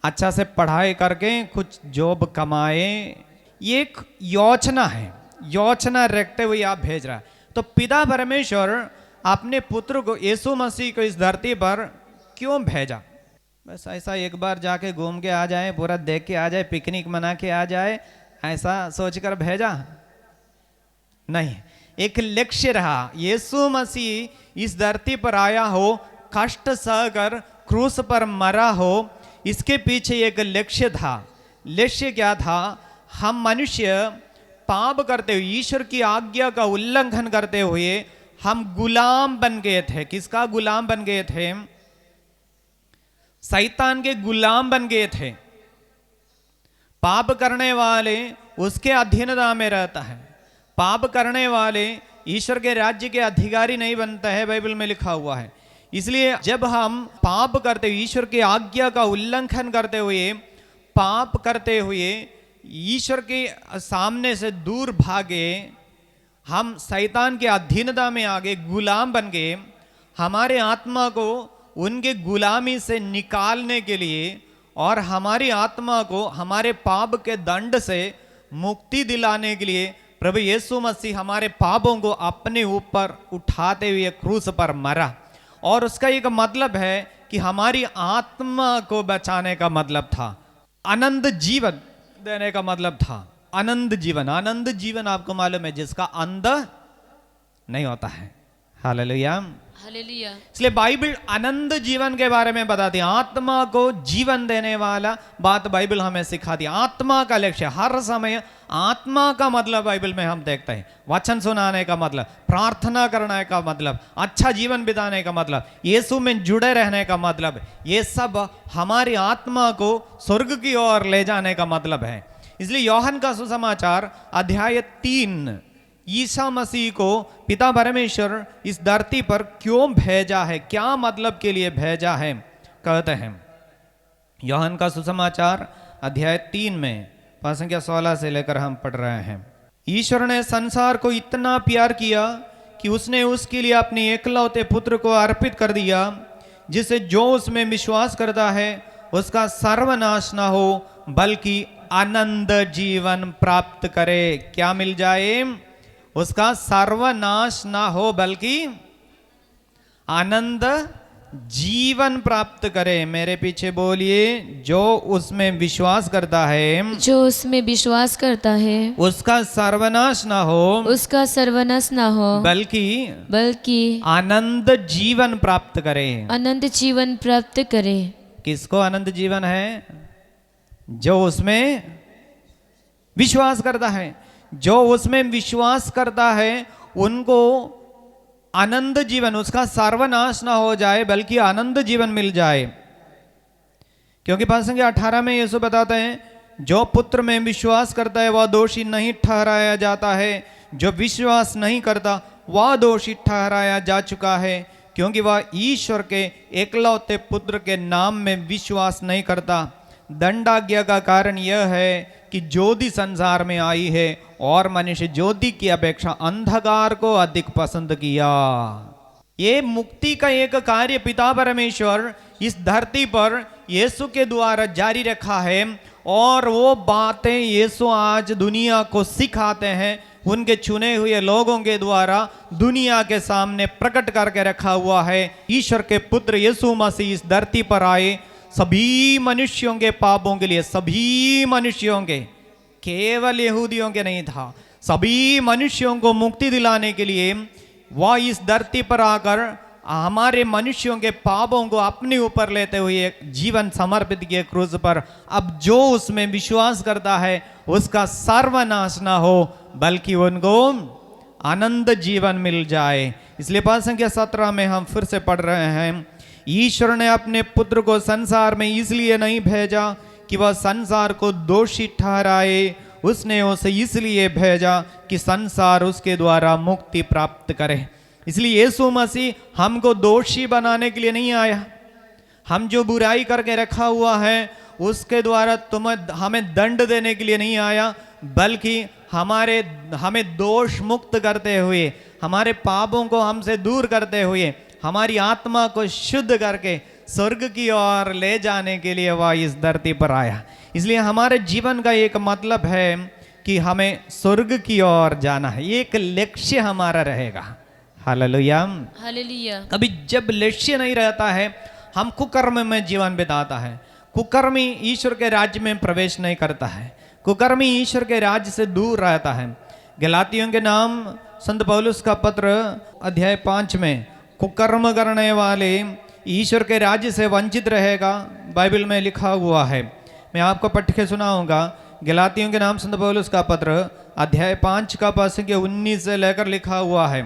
अच्छा से पढ़ाई करके कुछ जॉब कमाए, ये एक योजना है, योजना रखते हुए आप भेज रहा है। तो पिता परमेश्वर अपने पुत्र को यीशु मसीह को इस धरती पर क्यों भेजा? बस ऐसा एक बार जाके घूम के आ जाए, पूरा देख के आ जाए, पिकनिक मना के आ जाए, ऐसा सोचकर भेजा नहीं। एक लक्ष्य रहा। यीशु मसीह इस धरती पर आया हो, कष्ट सहकर क्रूस पर मरा हो, इसके पीछे एक लक्ष्य था। लक्ष्य क्या था? हम मनुष्य पाप करते हुए, ईश्वर की आज्ञा का उल्लंघन करते हुए हम गुलाम बन गए थे। किसका गुलाम बन गए थे? शैतान के गुलाम बन गए थे। पाप करने वाले उसके अधीनता में रहता है। पाप करने वाले ईश्वर के राज्य के अधिकारी नहीं बनता है, बाइबल में लिखा हुआ है। इसलिए जब हम पाप करते हुए, ईश्वर की आज्ञा का उल्लंघन करते हुए, पाप करते हुए ईश्वर के सामने से दूर भागे, हम शैतान के अधीनता में आ गए, गुलाम बन गए। हमारे आत्मा को उनके गुलामी से निकालने के लिए और हमारी आत्मा को हमारे पाप के दंड से मुक्ति दिलाने के लिए प्रभु यीशु मसीह हमारे पापों को अपने ऊपर उठाते हुए क्रूस पर मरा। और उसका एक मतलब है कि हमारी आत्मा को बचाने का मतलब था, आनंद जीवन देने का मतलब था। आनंद जीवन, आनंद जीवन आपको मालूम है जिसका अंत नहीं होता है। Hallelujah, hallelujah. इसलिए बाइबल आनंद जीवन के बारे में बताती है। आत्मा को जीवन देने वाला बात बाइबल हमें सिखाती है। आत्मा का लक्ष्य हर समय, आत्मा का मतलब बाइबल में हम देखते हैं वचन सुनाने का मतलब, प्रार्थना करने का मतलब, अच्छा जीवन बिताने का मतलब, यीशु में जुड़े रहने का मतलब, ये सब हमारी आत्मा को स्वर्ग की ओर ले जाने का मतलब है। इसलिए यूहन्ना का सुसमाचार अध्याय 3 ईसा मसीह को पिता परमेश्वर इस धरती पर क्यों भेजा है, क्या मतलब के लिए भेजा है, कहते हैं। यूहन्ना का सुसमाचार अध्याय 3 में पद संख्या 16 से लेकर हम पढ़ रहे हैं। ईश्वर ने संसार को इतना प्यार किया कि उसने उसके लिए अपने एकलौते पुत्र को अर्पित कर दिया, जिससे जो उसमें विश्वास करता है उसका सर्वनाश ना हो बल्कि आनंद जीवन प्राप्त करे। क्या मिल जाए? उसका सर्वनाश ना हो बल्कि आनंद जीवन प्राप्त करे। मेरे पीछे बोलिए, जो उसमें विश्वास करता है, जो उसमें विश्वास करता है उसका सर्वनाश ना हो, उसका सर्वनाश ना हो बल्कि आनंद जीवन प्राप्त करे। अनंत जीवन प्राप्त करे। किसको आनंद जीवन है? जो उसमें विश्वास करता है। जो उसमें विश्वास करता है उनको आनंद जीवन, उसका सर्वनाश ना हो जाए बल्कि आनंद जीवन मिल जाए। क्योंकि पद संख्या 18 में यीशु बताते हैं, जो पुत्र में विश्वास करता है वह दोषी नहीं ठहराया जाता है, जो विश्वास नहीं करता वह दोषी ठहराया जा चुका है, क्योंकि वह ईश्वर के एकलौते पुत्र के नाम में विश्वास नहीं करता। दंडाज्ञा का कारण यह है कि ज्योति संसार में आई है और मनुष्य ज्योति की अपेक्षा अंधकार को अधिक पसंद किया। ये मुक्ति का एक कार्य पिता परमेश्वर इस धरती पर यीशु के द्वारा जारी रखा है, और वो बातें यीशु आज दुनिया को सिखाते हैं, उनके चुने हुए लोगों के द्वारा दुनिया के सामने प्रकट करके रखा हुआ है। ईश्वर के पुत्र यीशु मसीह इस धरती पर आए सभी मनुष्यों के पापों के लिए, सभी मनुष्यों के, केवल यहूदियों के नहीं था, सभी मनुष्यों को मुक्ति दिलाने के लिए वह इस धरती पर आकर हमारे मनुष्यों के पापों को अपने ऊपर लेते हुए जीवन समर्पित किए क्रूस पर। अब जो उसमें विश्वास करता है उसका सर्वनाश ना हो बल्कि उनको आनंद जीवन मिल जाए। इसलिए पद संख्या 17 में हम फिर से पढ़ रहे हैं, ईश्वर ने अपने पुत्र को संसार में इसलिए नहीं भेजा कि वह संसार को दोषी ठहराए, उसने उसे इसलिए भेजा कि संसार उसके द्वारा मुक्ति प्राप्त करे। इसलिए यीशु मसीह हमको दोषी बनाने के लिए नहीं आया। हम जो बुराई करके रखा हुआ है उसके द्वारा हमें दंड देने के लिए नहीं आया, बल्कि हमें दोष मुक्त करते हुए, हमारे पापों को हमसे दूर करते हुए, हमारी आत्मा को शुद्ध करके स्वर्ग की ओर ले जाने के लिए वह इस धरती पर आया। इसलिए हमारे जीवन का एक मतलब है कि हमें स्वर्ग की ओर जाना है, एक लक्ष्य हमारा रहेगा। Hallelujah, hallelujah. कभी जब लक्ष्य नहीं रहता है हम कुकर्म में जीवन बिताता है। कुकर्मी ईश्वर के राज्य में प्रवेश नहीं करता है, कुकर्मी ईश्वर के राज्य से दूर रहता है। गलातियों के नाम संत पौलुस का पत्र अध्याय 5 में कुकर्म करने वाले ईश्वर के राज्य से वंचित रहेगा, बाइबल में लिखा हुआ है। मैं आपको पढ़ के सुनाऊंगा। गलातियों के नाम संत पौलुस का पत्र अध्याय 5 का पद संख्या 19 से लेकर लिखा हुआ है,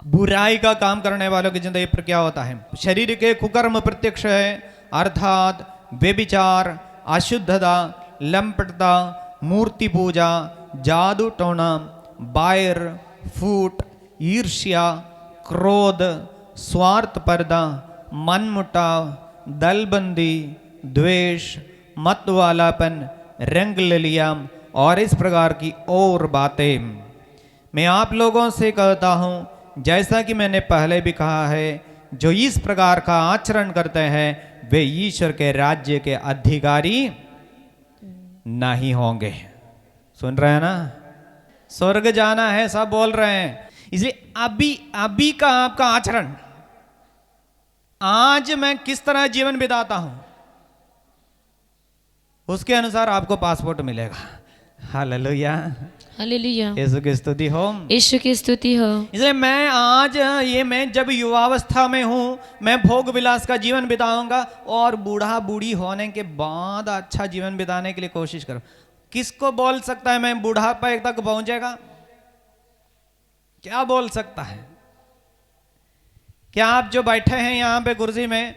बुराई का काम करने वालों की जिंदगी पर क्या होता है। शरीर के कुकर्म प्रत्यक्ष है, अर्थात व्यभिचार, अशुद्धता, लंपटता, मूर्ति पूजा, जादू टोना, बायर, फूट, ईर्ष्या, क्रोध, स्वार्थपर्दा, मनमुटाव, दलबंदी, द्वेष, मतवालापन, रंगलिया और इस प्रकार की और बातें। मैं आप लोगों से कहता हूँ, जैसा कि मैंने पहले भी कहा है, जो इस प्रकार का आचरण करते हैं वे ईश्वर के राज्य के अधिकारी नहीं होंगे। सुन रहे हैं ना? स्वर्ग जाना है सब बोल रहे हैं। इसलिए अभी का आपका आचरण, आज मैं किस तरह जीवन बिताता हूं, उसके अनुसार आपको पासपोर्ट मिलेगा। हालेलुया, हालेलुया, यीशु की स्तुति हो, यीशु की स्तुति हो। इसलिए मैं आज मैं जब युवावस्था में हूं, मैं भोग विलास का जीवन बिताऊंगा और बूढ़ा बूढ़ी होने के बाद अच्छा जीवन बिताने के लिए कोशिश करूं। किसको बोल सकता है मैं बुढ़ापे तक पहुंचेगा? क्या बोल सकता है? क्या आप जो बैठे हैं यहाँ पे कुर्सी में,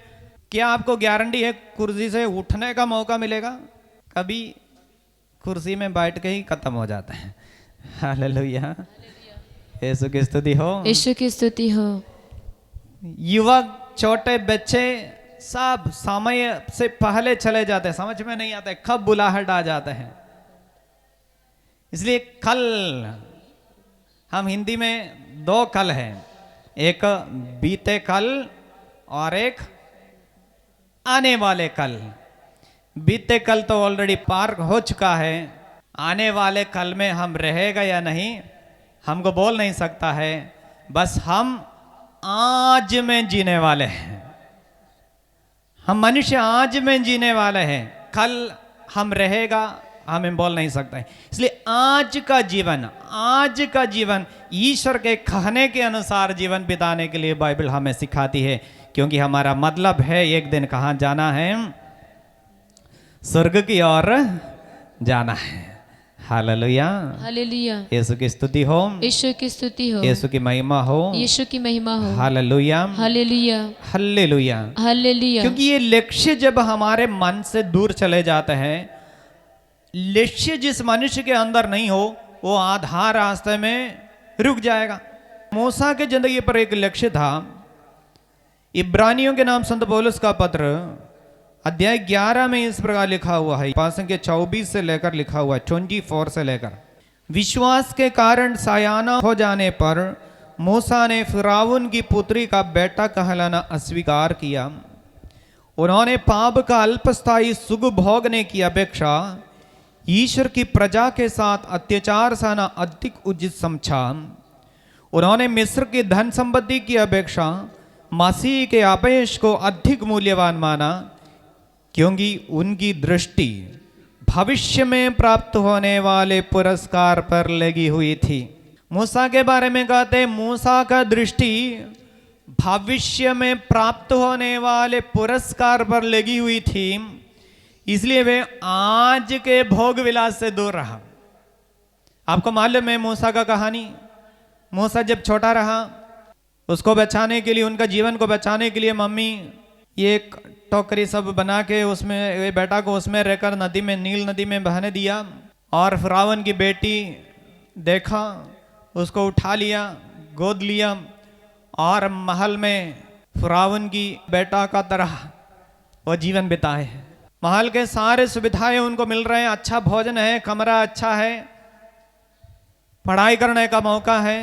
क्या आपको गारंटी है कुर्सी से उठने का मौका मिलेगा? कभी कुर्सी में बैठ के ही खत्म हो जाता है। हालेलुया, यीशु की स्तुति हो, यीशु की स्तुति हो। युवक छोटे बच्चे सब समय से पहले चले जाते हैं, समझ में नहीं आता कब बुलाहट आ जाते हैं। इसलिए कल, हम हिंदी में दो कल हैं, एक बीते कल और एक आने वाले कल। बीते कल तो ऑलरेडी पार हो चुका है, आने वाले कल में हम रहेगा या नहीं हमको बोल नहीं सकता है। बस हम आज में जीने वाले हैं, हम मनुष्य आज में जीने वाले हैं, कल हम रहेगा हमें बोल नहीं सकता है। इसलिए आज का जीवन ईश्वर के कहने के अनुसार जीवन बिताने के लिए बाइबल हमें सिखाती है, क्योंकि हमारा मतलब है एक दिन कहाँ जाना है? स्वर्ग की ओर जाना है। हालेलुया, हालेलुया, यीशु की स्तुति हो, यीशु की स्तुति हो, यीशु की महिमा हो, यीशु की महिमा हो। Hallelujah, hallelujah, hallelujah, hallelujah. क्योंकि ये लक्ष्य जब हमारे मन से दूर चले जाते हैं, लक्ष्य जिस मनुष्य के अंदर नहीं हो वो आधा रास्ते में रुक जाएगा। मूसा के जिंदगी पर एक लक्ष्य था। इब्रानियों के नाम संत पौलुस का पत्र अध्याय 11 में इस प्रकार लिखा हुआ है, 24 से लेकर लिखा हुआ है, 24 से लेकर। विश्वास के कारण सायाना हो जाने पर मूसा ने फिरौन की पुत्री का बेटा कहलाना अस्वीकार किया। उन्होंने पाप का अल्पस्थायी सुख भोगने की अपेक्षा ईश्वर की प्रजा के साथ अत्याचार सहना अधिक उचित समझा। उन्होंने मिस्र की धन संपत्ति की अपेक्षा मसीह के अपयश को अधिक मूल्यवान माना, क्योंकि उनकी दृष्टि भविष्य में प्राप्त होने वाले पुरस्कार पर लगी हुई थी। मूसा के बारे में कहते, मूसा का दृष्टि भविष्य में प्राप्त होने वाले पुरस्कार पर लगी हुई थी, इसलिए वे आज के भोग विलास से दूर रहा। आपको मालूम है मूसा का कहानी? मूसा जब छोटा रहा, उसको बचाने के लिए, उनका जीवन को बचाने के लिए मम्मी एक टोकरी सब बना के उसमें बेटा को उसमें रहकर नदी में, नील नदी में बहने दिया। और फिरौन की बेटी देखा, उसको उठा लिया, गोद लिया और महल में फिरौन की बेटा का तरह वो जीवन बिताए। महल के सारे सुविधाएं उनको मिल रहे हैं, अच्छा भोजन है, कमरा अच्छा है, पढ़ाई करने का मौका है,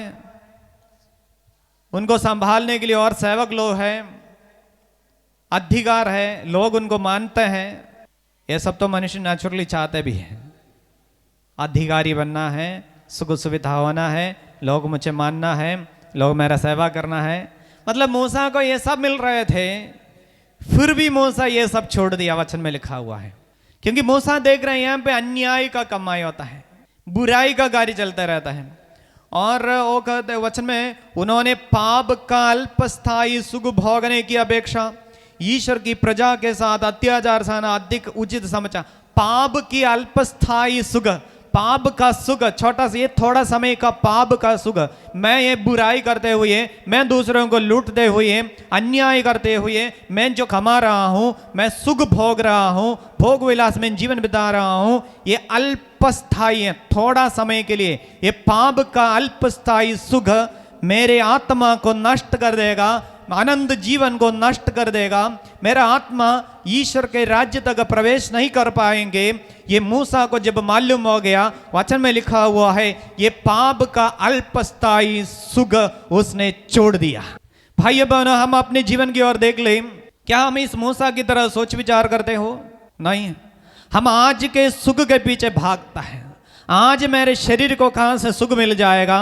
उनको संभालने के लिए और सेवक लोग हैं, अधिकार है, लोग उनको मानते हैं। ये सब तो मनुष्य नेचुरली चाहते भी हैं, अधिकारी बनना है, सुख सुविधा होना है, लोग मुझे मानना है, लोग मेरा सेवा करना है। मतलब मूसा को ये सब मिल रहे थे, फिर भी मूसा ये सब छोड़ दिया, वचन में लिखा हुआ है। क्योंकि मूसा देख रहे हैं यहाँ पे अन्याय का कमाई होता है, बुराई का कार्य चलता रहता है। और वो कहते वचन में, उन्होंने पाप का अल्पस्थायी सुख भोगने की अपेक्षा ईश्वर की प्रजा के साथ अत्याचार सहना अधिक उचित समझा। पाप की अल्पस्थायी सुख, पाप का सुख, छोटा सा ये थोड़ा समय का पाप का सुख, मैं ये बुराई करते हुए, मैं दूसरों को लूटते हुए, अन्याय करते हुए मैं जो कमा रहा हूं, मैं सुख भोग रहा हूं, भोग विलास में जीवन बिता रहा हूं, ये अल्पस्थायी है, थोड़ा समय के लिए। ये पाप का अल्पस्थायी सुख मेरे आत्मा को नष्ट कर देगा, आनंद जीवन को नष्ट कर देगा, मेरा आत्मा ईश्वर के राज्य तक प्रवेश नहीं कर पाएंगे। ये मूसा को जब मालूम हो गया, वचन में लिखा हुआ है, ये पाप का अल्पस्थायी सुख उसने छोड़ दिया। भाई बहनों, हम अपने जीवन की ओर देख लें, क्या हम इस मूसा की तरह सोच विचार करते हो? नहीं, हम आज के सुख के पीछे भागता है। आज मेरे शरीर को कहां से सुख मिल जाएगा,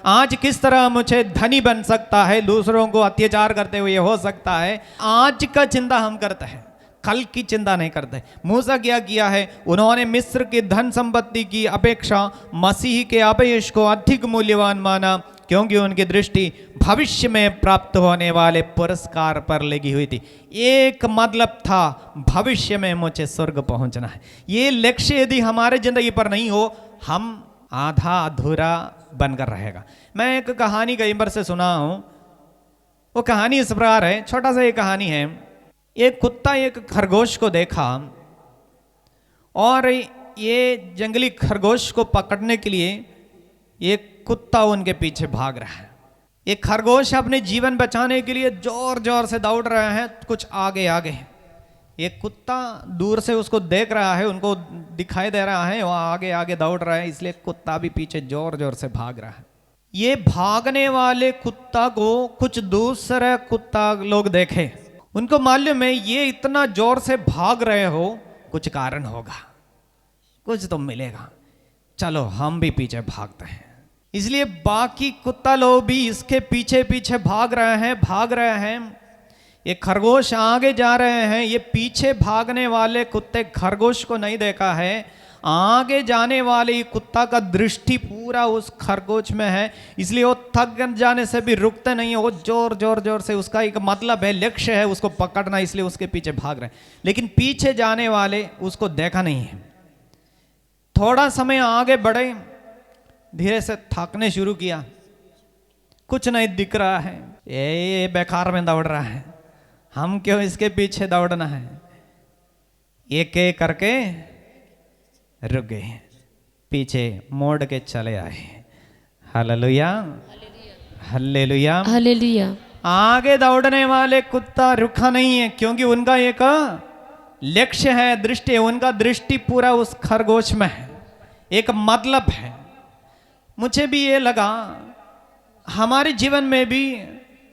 आज किस तरह मुझे धनी बन सकता है, दूसरों को अत्याचार करते हुए हो सकता है, आज का चिंता हम करते हैं, कल की चिंता नहीं करते। मूसा क्या किया है, उन्होंने मिस्र की धन संपत्ति की अपेक्षा मसीह के अपयश को अधिक मूल्यवान माना, क्योंकि उनकी दृष्टि भविष्य में प्राप्त होने वाले पुरस्कार पर लगी हुई थी। एक मतलब था, भविष्य में मुझे स्वर्ग पहुंचना है। ये लक्ष्य यदि हमारे जिंदगी पर नहीं हो, हम आधा अधूरा बनकर रहेगा। मैं एक कहानी कई बार से सुना हूं, वो कहानी इस प्रकार है, छोटा सा एक कहानी है। एक कुत्ता एक खरगोश को देखा और ये जंगली खरगोश को पकड़ने के लिए एक कुत्ता उनके पीछे भाग रहा है। एक खरगोश अपने जीवन बचाने के लिए जोर जोर से दौड़ रहा है, कुछ आगे आगे। एक कुत्ता दूर से उसको देख रहा है, उनको दिखाई दे रहा है, वो आगे आगे दौड़ रहा है, इसलिए कुत्ता भी पीछे जोर जोर से भाग रहा है। ये भागने वाले कुत्ता को कुछ दूसरे कुत्ता लोग देखे, उनको मालूम है ये इतना जोर से भाग रहे हो, कुछ कारण होगा, कुछ तो मिलेगा, चलो हम भी पीछे भागते हैं। इसलिए बाकी कुत्ता लोग भी इसके पीछे पीछे भाग रहे हैं। ये खरगोश आगे जा रहे हैं, ये पीछे भागने वाले कुत्ते खरगोश को नहीं देखा है। आगे जाने वाले कुत्ता का दृष्टि पूरा उस खरगोश में है, इसलिए वो थक जाने से भी रुकते नहीं है, वो जोर जोर जोर से, उसका एक मतलब है, लक्ष्य है उसको पकड़ना, इसलिए उसके पीछे भाग रहे हैं। लेकिन पीछे जाने वाले उसको देखा नहीं है। थोड़ा समय आगे बढ़े, धीरे से थकने शुरू किया, कुछ नहीं दिख रहा है, ये बेकार में दौड़ रहा है, हम क्यों इसके पीछे दौड़ना है। एक एक करके रुक गए, पीछे मोड़ के चले आए। Hallelujah, hallelujah, hallelujah. आगे दौड़ने वाले कुत्ता रुका नहीं है, क्योंकि उनका एक लक्ष्य है, दृष्टि है, उनका दृष्टि पूरा उस खरगोश में है, एक मतलब है। मुझे भी ये लगा हमारे जीवन में भी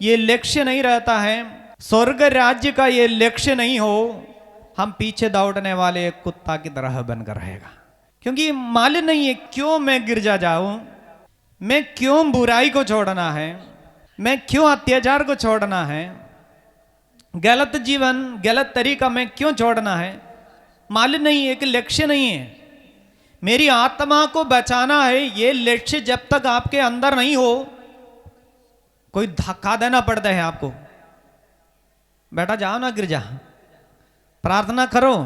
ये लक्ष्य नहीं रहता है, स्वर्ग राज्य का ये लक्ष्य नहीं हो, हम पीछे दौड़ने वाले एक कुत्ता की तरह बनकर रहेगा। क्योंकि मालूम नहीं है क्यों मैं गिरजा जाऊं, मैं क्यों बुराई को छोड़ना है, मैं क्यों अत्याचार को छोड़ना है, गलत जीवन गलत तरीका में क्यों छोड़ना है, मालूम नहीं, एक लक्ष्य नहीं है। मेरी आत्मा को बचाना है, ये लक्ष्य जब तक आपके अंदर नहीं हो, कोई धक्का देना पड़ता है आपको, बेटा जाओ ना गिरजा, प्रार्थना करो,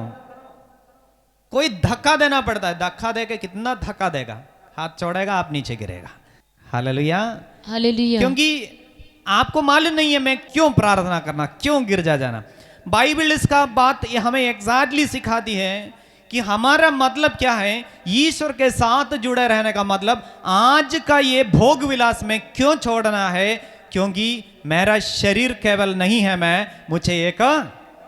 कोई धक्का देना पड़ता है। धक्का देके कितना धक्का देगा, हाथ छोड़ेगा, आप नीचे गिरेगा। Hallelujah, hallelujah. क्योंकि आपको मालूम नहीं है मैं क्यों प्रार्थना करना, क्यों गिरजा जाना। बाइबल इसका बात हमें एग्जैक्टली सिखाती है कि हमारा मतलब क्या है, ईश्वर के साथ जुड़े रहने का मतलब आज का ये भोग विलास में क्यों छोड़ना है, क्योंकि मेरा शरीर केवल नहीं है, मुझे एक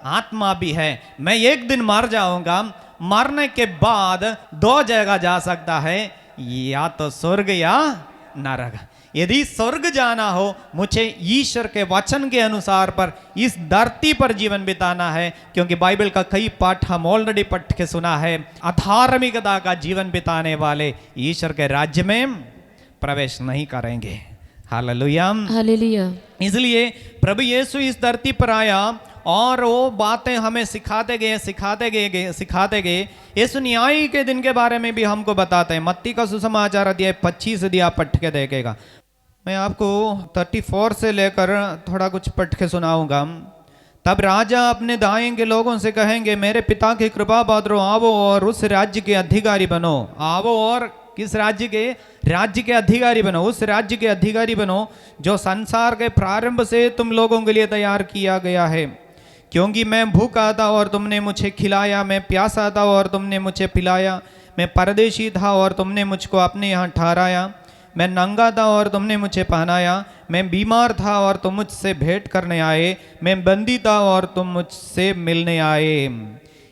आत्मा भी है। मैं एक दिन मर जाऊंगा, मरने के बाद दो जगह जा सकता है, या तो स्वर्ग या नरक। यदि स्वर्ग जाना हो, मुझे ईश्वर के वचन के अनुसार पर इस धरती पर जीवन बिताना है, क्योंकि बाइबल का कई पाठ हम ऑलरेडी पढ़ के सुना है, अधार्मिकता का जीवन बिताने वाले ईश्वर के राज्य में प्रवेश नहीं करेंगे। Hallelujah, hallelujah. इसलिए प्रभु यीशु इस धरती पर आया और वो बातें हमें सिखाते गए। यीशु न्याय के दिन के बारे में भी हमको बताते हैं। मत्ती का सुसमाचार अध्याय 25 यदि आप पढ़ के देखेगा, मैं आपको 34 से लेकर थोड़ा कुछ पढ़ के सुनाऊंगा। तब राजा अपने दाएं के लोगों से कहेंगे, मेरे पिता की कृपा पात्रों, आओ और उस राज्य के अधिकारी बनो। आओ और किस राज्य के अधिकारी बनो, उस राज्य के अधिकारी बनो जो संसार के प्रारंभ से तुम लोगों के लिए तैयार किया गया है। क्योंकि मैं भूखा था और तुमने मुझे खिलाया, मैं प्यासा था और तुमने मुझे पिलाया, मैं परदेशी था और तुमने मुझको अपने यहाँ ठहराया, मैं नंगा था और तुमने मुझे पहनाया, मैं बीमार था और तुम मुझसे भेंट करने आए, मैं बंदी था और तुम मुझसे मिलने आए।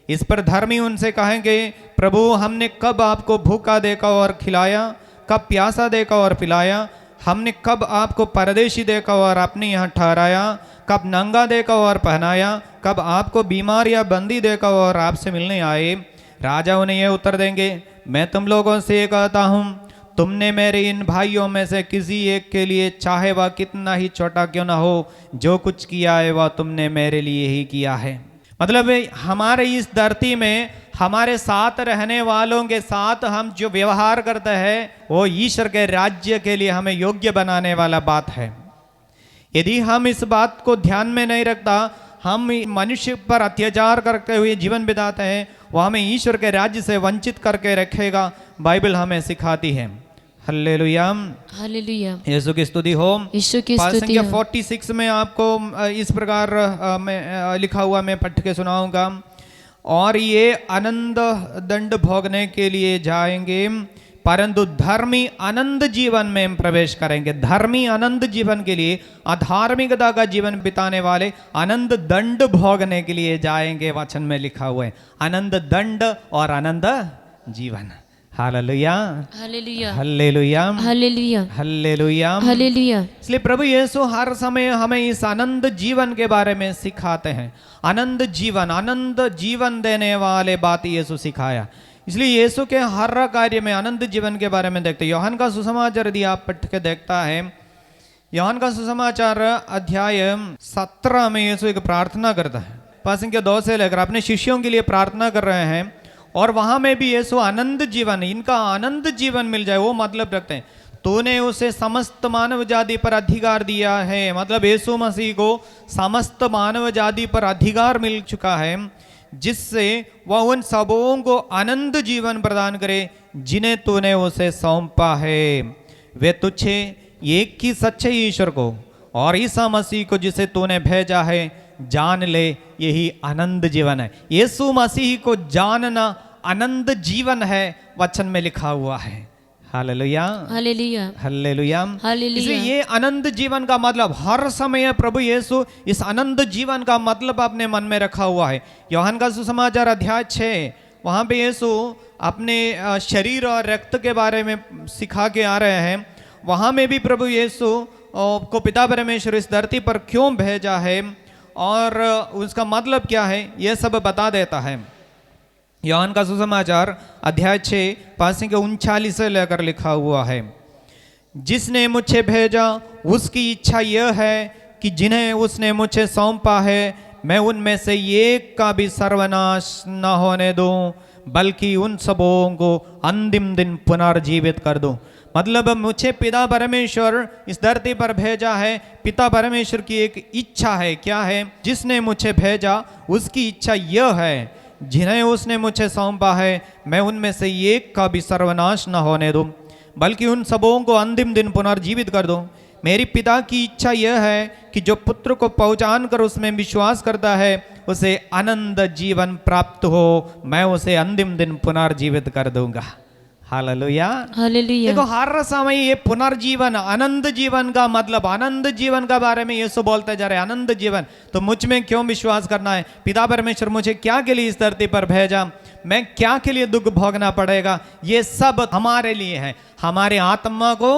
इस पर धर्मी उनसे कहेंगे, प्रभु हमने कब आपको भूखा देखा और खिलाया, कब प्यासा देखा और पिलाया, हमने कब आपको परदेशी देखा और अपने यहाँ ठहराया, कब नंगा देखा और पहनाया, कब आपको बीमार या बंदी देखा और आपसे मिलने आए। राजा उन्हें यह उत्तर देंगे, मैं तुम लोगों से कहता हूँ, तुमने मेरे इन भाइयों में से किसी एक के लिए, चाहे वह कितना ही छोटा क्यों ना हो, जो कुछ किया है वह तुमने मेरे लिए ही किया है। मतलब हमारे इस धरती में हमारे साथ रहने वालों के साथ हम जो व्यवहार करते हैं वो ईश्वर के राज्य के लिए हमें योग्य बनाने वाला बात है। यदि हम इस बात को ध्यान में नहीं रखता, हम मनुष्य पर अत्याचार करते हुए जीवन बिताते हैं, वह हमें ईश्वर के राज्य से वंचित करके रखेगा, बाइबल हमें सिखाती है। हालेलुया, हालेलुया, यीशु की स्तुति हो। यीशु की स्तुति हो। 46 में आपको इस प्रकार में लिखा हुआ मैं पढ़ के सुनाऊंगा। और ये आनंद दंड भोगने के लिए जाएंगे, परंतु धर्मी आनंद जीवन में प्रवेश करेंगे। धर्मी आनंद जीवन के लिए, अधार्मिकता का जीवन बिताने वाले आनंद दंड भोगने के लिए जाएंगे। वचन में लिखा हुआ है आनंद दंड और आनंद जीवन। Hallelujah, hallelujah, hallelujah, hallelujah, hallelujah, hallelujah. इसलिए प्रभु यीशु हर समय हमें इस आनंद जीवन के बारे में सिखाते हैं। आनंद जीवन देने वाले बात यीशु सिखाया। इसलिए यीशु के हर कार्य में आनंद जीवन के बारे में देखते हैं। यूहन्ना का सुसमाचार यदि आप पढ़ के देखता है, यूहन्ना का सुसमाचार अध्याय 17 में यीशु एक प्रार्थना करता है। संख्या 2 से लेकर अपने शिष्यों के लिए प्रार्थना कर रहे हैं, और वहां में भी यीशु आनंद जीवन, इनका आनंद जीवन मिल जाए वो मतलब रखते हैं। तूने उसे समस्त मानव जाति पर अधिकार दिया है, मतलब यीशु मसीह को समस्त मानव जाति पर अधिकार मिल चुका है, जिससे वह उन सबों को आनंद जीवन प्रदान करे जिन्हें तूने उसे सौंपा है। वे तुझे एक ही सच्चे ईश्वर को और ईसा मसीह को जिसे तूने भेजा है जान ले, यही आनंद जीवन है। यीशु मसीह को जानना आनंद जीवन है, वचन में लिखा हुआ है। Hallelujah, hallelujah, hallelujah, hallelujah. इसलिए ये आनंद जीवन का मतलब हर समय प्रभु यीशु इस आनंद जीवन का मतलब अपने मन में रखा हुआ है। यूहन्ना का सुसमाचार अध्याय 6, वहां पे यीशु अपने शरीर और रक्त के बारे में सिखा के आ रहे हैं। वहां में भी प्रभु यीशु को पिता परमेश्वर इस धरती पर क्यों भेजा है और उसका मतलब क्या है, यह सब बता देता है। यूहन्ना का सुसमाचार अध्याय 6 संख्या 39 से लेकर लिखा हुआ है, जिसने मुझे भेजा उसकी इच्छा यह है कि जिन्हें उसने मुझे सौंपा है मैं उनमें से एक का भी सर्वनाश न होने दूं, बल्कि उन सबों को अंतिम दिन पुनर्जीवित कर दूं। मतलब मुझे पिता परमेश्वर इस धरती पर भेजा है। पिता परमेश्वर की एक इच्छा है, क्या है? जिसने मुझे भेजा उसकी इच्छा यह है, जिन्हें उसने मुझे सौंपा है मैं उनमें से एक का भी सर्वनाश न होने दूं, बल्कि उन सबों को अंतिम दिन पुनर्जीवित कर दूं। मेरी पिता की इच्छा यह है कि जो पुत्र को पहचान कर उसमें विश्वास करता है उसे आनंद जीवन प्राप्त हो, मैं उसे अंतिम दिन पुनर्जीवित कर दूंगा। Hallelujah, hallelujah. देखो हर समय ये पुनर्जीवन, आनंद जीवन का मतलब, आनंद जीवन का बारे में यीशु बोलते जा रहे। आनंद जीवन तो मुझ में क्यों विश्वास करना है? पिता परमेश्वर मुझे क्या के लिए इस धरती पर भेजा, मैं क्या के लिए दुख भोगना पड़ेगा, ये सब हमारे लिए है, हमारे आत्मा को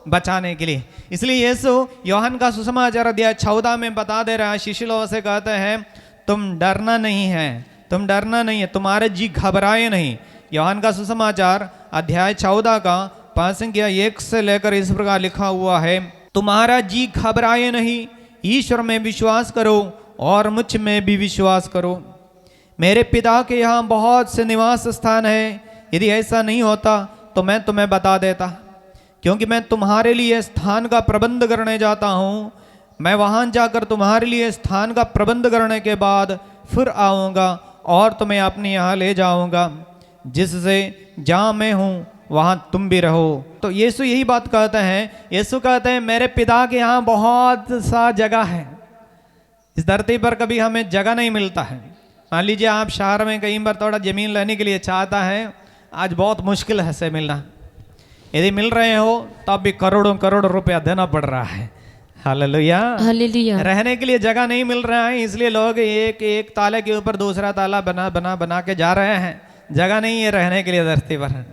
बचाने के लिए। इसलिए यीशु यूहन्ना का सुसमाचार अध्याय 14 में बता दे रहा है, शिष्य लोगों से कहते हैं तुम डरना नहीं है, तुम डरना नहीं है, तुम्हारे जी घबराए नहीं। यूहन्ना का सुसमाचार अध्याय 14 का 1 से लेकर इस प्रकार लिखा हुआ है, तुम्हारा जी घबराए नहीं, ईश्वर में विश्वास करो और मुझ में भी विश्वास करो। मेरे पिता के यहाँ बहुत से निवास स्थान है, यदि ऐसा नहीं होता तो मैं तुम्हें बता देता, क्योंकि मैं तुम्हारे लिए स्थान का प्रबंध करने जाता हूँ। मैं वहाँ जाकर तुम्हारे लिए स्थान का प्रबंध करने के बाद फिर आऊँगा और तुम्हें अपने यहाँ ले जाऊँगा, जिससे जहाँ मैं हूँ वहाँ तुम भी रहो। तो यीशु यही बात कहते हैं। यीशु कहते हैं मेरे पिता के यहाँ बहुत सा जगह है। इस धरती पर कभी हमें जगह नहीं मिलता है। मान लीजिए आप शहर में कहीं पर थोड़ा ज़मीन लेने के लिए चाहता है, आज बहुत मुश्किल है से मिलना। यदि मिल रहे हो तब भी करोड़ों करोड़ रुपया देना पड़ रहा है। Hallelujah, hallelujah. रहने के लिए जगह नहीं मिल रहा है, इसलिए लोग एक एक ताले के ऊपर दूसरा ताला बना के जा रहे हैं। जगह नहीं है रहने के लिए धरती पर।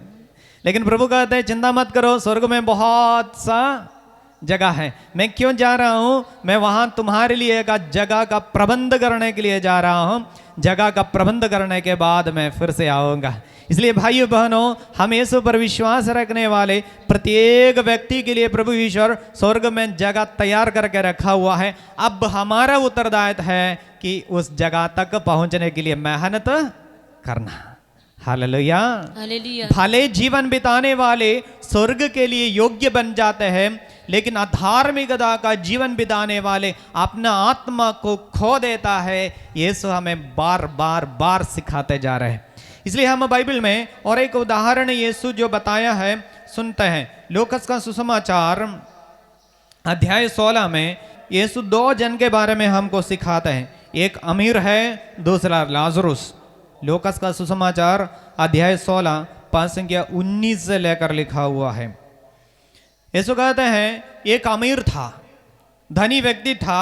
लेकिन प्रभु कहते हैं चिंता मत करो, स्वर्ग में बहुत सा जगह है। मैं क्यों जा रहा हूँ? मैं वहाँ तुम्हारे लिए एक जगह का प्रबंध करने के लिए जा रहा हूँ। जगह का प्रबंध करने के बाद मैं फिर से आऊँगा। इसलिए भाइयों बहनों, हम यीशु पर विश्वास रखने वाले प्रत्येक व्यक्ति के लिए प्रभु ईश्वर स्वर्ग में जगह तैयार करके रखा हुआ है। अब हमारा उत्तरदायित्व है कि उस जगह तक पहुंचने के लिए मेहनत करना। Hallelujah, hallelujah. भले जीवन बिताने वाले स्वर्ग के लिए योग्य बन जाते हैं, लेकिन अधार्मिकता का जीवन बिताने वाले अपना आत्मा को खो देता है। यीशु हमें बार बार बार सिखाते जा रहे हैं। इसलिए हम बाइबल में और एक उदाहरण यीशु जो बताया है सुनते हैं। लूकास का सुसमाचार अध्याय 16 में यीशु 2 जन के बारे में हमको सिखाते हैं। एक अमीर है, दूसरा लाजरुस। लूकास का सुसमाचार अध्याय 16 पद संख्या 19 से लेकर लिखा हुआ है। यीशु कहते हैं एक अमीर था, धनी व्यक्ति था।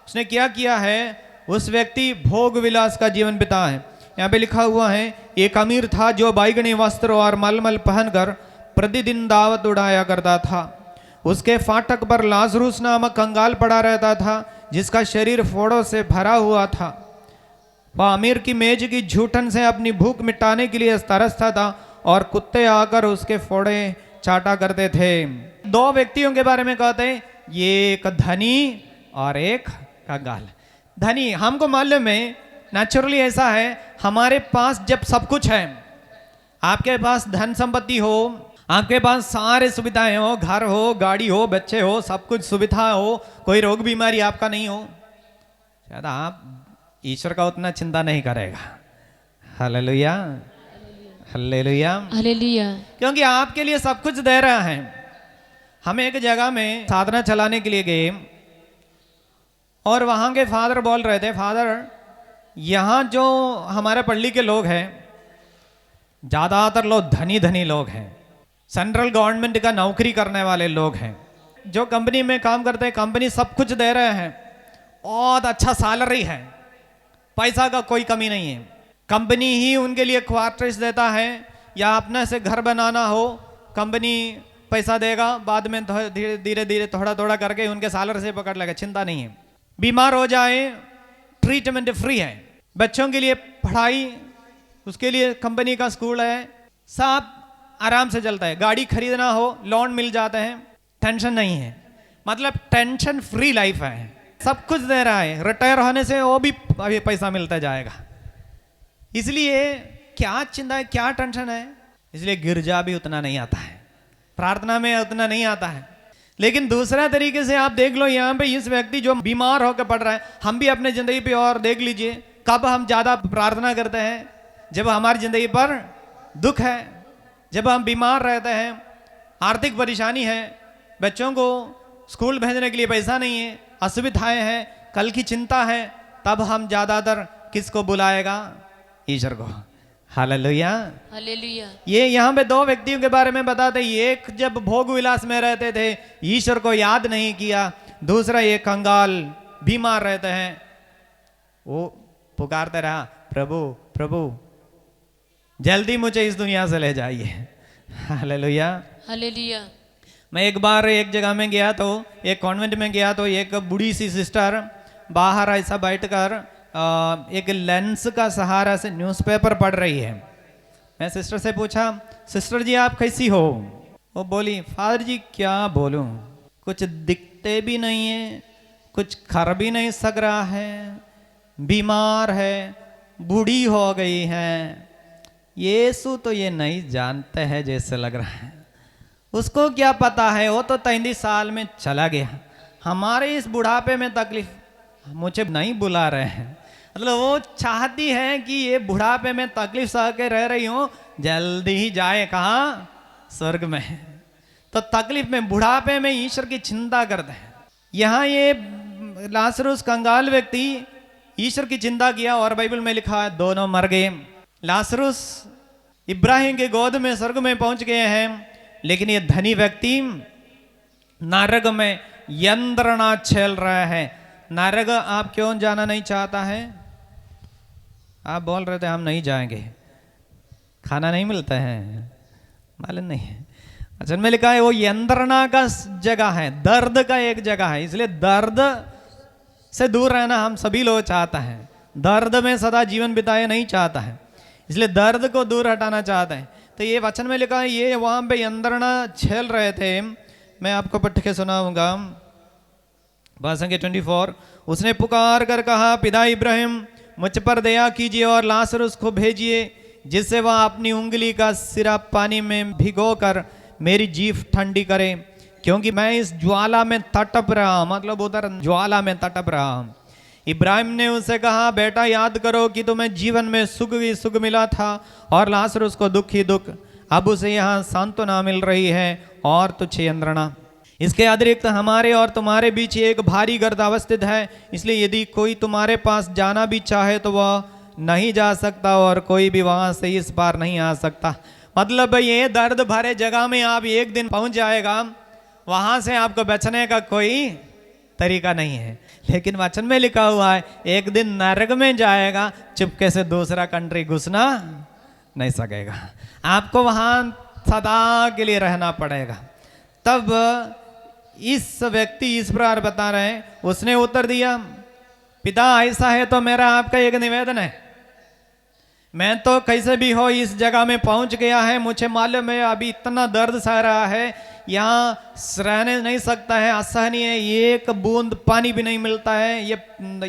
उसने क्या किया है? उस व्यक्ति भोग विलास का जीवन बिता है। यहाँ पे लिखा हुआ है एक अमीर था जो बैगनी वस्त्र और मलमल पहनकर प्रतिदिन दावत उड़ाया करता था। उसके फाटक पर लाजरूस नामक कंगाल पड़ा रहता था, जिसका शरीर फोड़ों से भरा हुआ था। वह अमीर की मेज की झूठन से अपनी भूख मिटाने के लिए तरसता था और कुत्ते आकर उसके फोड़े चाटा करते थे। 2 व्यक्तियों के बारे में कहते हैं, ये एक धनी और एक कंगाल। धनी, हमको मालूम है नेचुरली ऐसा है, हमारे पास जब सब कुछ है, आपके पास धन संपत्ति हो, आपके पास सारे सुविधाएं हो, घर हो, गाड़ी हो, बच्चे हो, सब कुछ सुविधा हो, कोई रोग बीमारी आपका नहीं हो, शायद आप ईश्वर का उतना चिंता नहीं करेगा। Hallelujah, hallelujah, hallelujah. क्योंकि आपके लिए सब कुछ दे रहा है। हम एक जगह में साधना चलाने के लिए गए और वहाँ के फादर बोल रहे थे, फादर यहाँ जो हमारे पल्ली के लोग हैं, ज़्यादातर लोग धनी धनी लोग हैं, सेंट्रल गवर्नमेंट का नौकरी करने वाले लोग हैं, जो कंपनी में काम करते हैं, कंपनी सब कुछ दे रहे हैं, बहुत अच्छा सैलरी है, पैसा का कोई कमी नहीं है। कंपनी ही उनके लिए क्वार्टर्स देता है, या अपने से घर बनाना हो कंपनी पैसा देगा, बाद में धीरे धीरे थोड़ा थोड़ा करके उनके सैलरी से पकड़ लेगा, चिंता नहीं है। बीमार हो जाए ट्रीटमेंट फ्री है, बच्चों के लिए पढ़ाई, उसके लिए कंपनी का स्कूल है, सब आराम से चलता है। गाड़ी खरीदना हो लोन मिल जाते हैं, टेंशन नहीं है। मतलब टेंशन फ्री लाइफ है, सब कुछ दे रहा है। रिटायर होने से वो भी अभी पैसा मिलता जाएगा। इसलिए क्या चिंता है, क्या टेंशन है? इसलिए गिरजा भी उतना नहीं आता है, प्रार्थना में उतना नहीं आता है। लेकिन दूसरा तरीके से आप देख लो, यहाँ पे इस व्यक्ति जो बीमार होकर पड़ रहा है, हम भी अपने जिंदगी पे और देख लीजिए, कब हम ज्यादा प्रार्थना करते हैं? जब हमारी जिंदगी पर दुख है, जब हम बीमार रहते हैं, आर्थिक परेशानी है, बच्चों को स्कूल भेजने के लिए पैसा नहीं है, असुविधाएं हैं, कल की चिंता है, तब हम ज्यादातर किसको बुलाएगा? ईश्वर को। Hallelujah, hallelujah. ये यहाँ पे 2 व्यक्तियों के बारे में बताते, एक जब भोग विलास में रहते थे, ईश्वर को याद नहीं किया। दूसरा ये कंगाल बीमार रहते हैं, वो पुकारते रहा, प्रभु प्रभु जल्दी मुझे इस दुनिया से ले जाइए। Hallelujah, hallelujah. मैं एक बार एक जगह में गया, तो एक कॉन्वेंट में गया, तो एक बूढ़ी सी सिस्टर बाहर ऐसा बैठकर एक लेंस का सहारा से न्यूज़पेपर पढ़ रही है। मैं सिस्टर से पूछा, सिस्टर जी आप कैसी हो? वो बोली, फादर जी क्या बोलूं, कुछ दिखते भी नहीं है, कुछ कर भी नहीं सक रहा है, बीमार है, बूढ़ी हो गई है, यीशु तो ये नहीं जानते हैं जैसे लग रहा है। उसको क्या पता है, वो तो 33 साल में चला गया। हमारे इस बुढ़ापे में तकलीफ, मुझे नहीं बुला रहे हैं। मतलब वो चाहती है कि ये बुढ़ापे में तकलीफ सह के रह रही हूँ, जल्दी ही जाए कहाँ? स्वर्ग में। तो तकलीफ में, बुढ़ापे में ईश्वर की चिंता करते हैं। यहाँ ये लाजरुस कंगाल व्यक्ति ईश्वर की चिंता किया, और बाइबल में लिखा है दोनों मर गए। लाजरुस इब्राहिम के गोद में स्वर्ग में पहुंच गए हैं, लेकिन ये धनी व्यक्ति नरक में यंत्रणा झेल रहा है। नरक आप क्यों जाना नहीं चाहता है? आप बोल रहे थे हम नहीं जाएंगे, खाना नहीं मिलता है, मालूम नहीं है। अच्छा में लिखा है वो यंत्रणा का जगह है, दर्द का एक जगह है। इसलिए दर्द से दूर रहना हम सभी लोग चाहता है, दर्द में सदा जीवन बिताए नहीं चाहता है। इसलिए दर्द को दूर हटाना चाहते हैं। तो ये वचन में लिखा है, ये वहां पे यंत्रणा झेल रहे थे। मैं आपको पढ़ के सुनाऊंगा। संख्या 24। उसने पुकार कर कहा, पिता इब्राहिम मुझ पर दया कीजिए और लाजरस को भेजिए, जिससे वह अपनी उंगली का सिरा पानी में भिगोकर मेरी जीभ ठंडी करे, क्योंकि मैं इस ज्वाला में तड़प रहा हूं। मतलब उधर ज्वाला में तड़प रहा हूं। इब्राहिम ने उसे कहा, बेटा याद करो कि तुम्हें जीवन में सुख ही सुख मिला था और लाजरस को दुख ही दुख। अब उसे यहाँ सांत्वना मिल रही है और तुच्छ यंत्रणा। इसके अतिरिक्त हमारे और तुम्हारे बीच एक भारी गर्द अवस्थित है, इसलिए यदि कोई तुम्हारे पास जाना भी चाहे तो वह नहीं जा सकता और कोई भी वहां से इस पार नहीं आ सकता। मतलब ये दर्द भरे जगह में आप एक दिन पहुंच जाएगा, वहां से आपको बचने का कोई तरीका नहीं है। लेकिन वचन में लिखा हुआ है, एक दिन नरक में जाएगा, चुपके से दूसरा कंट्री घुसना नहीं सकेगा, आपको वहां सदा के लिए रहना पड़ेगा। तब इस व्यक्ति इस प्रकार बता रहे हैं, उसने उत्तर दिया, पिता ऐसा है तो मेरा आपका एक निवेदन है, मैं तो कैसे भी हो इस जगह में पहुंच गया है, मुझे मालूम है अभी इतना दर्द सह रहा है, यहाँ रहने नहीं सकता है, असहनीय, एक बूंद पानी भी नहीं मिलता है,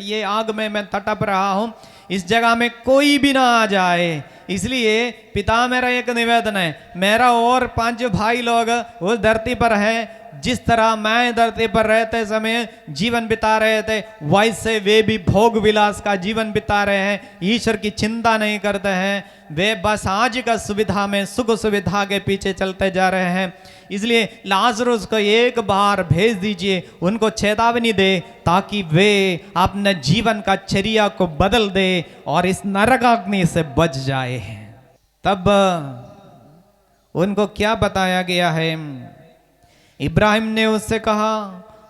ये आग में मैं तड़प रहा हूँ, इस जगह में कोई भी ना आ जाए। इसलिए पिता मेरा एक निवेदन है, मेरा और 5 भाई लोग उस धरती पर हैं, जिस तरह मैं धरती पर रहते समय जीवन बिता रहे थे, वैसे वे भी भोग विलास का जीवन बिता रहे हैं, ईश्वर की चिंता नहीं करते हैं, वे बस आज का सुविधा में सुख सुविधा के पीछे चलते जा रहे हैं। इसलिए लाजरस को एक बार भेज दीजिए, उनको चेतावनी दे, ताकि वे अपने जीवन का चर्या को बदल दे और इस नरकाग्नि से बच जाए। तब उनको क्या बताया गया है? इब्राहिम ने उससे कहा,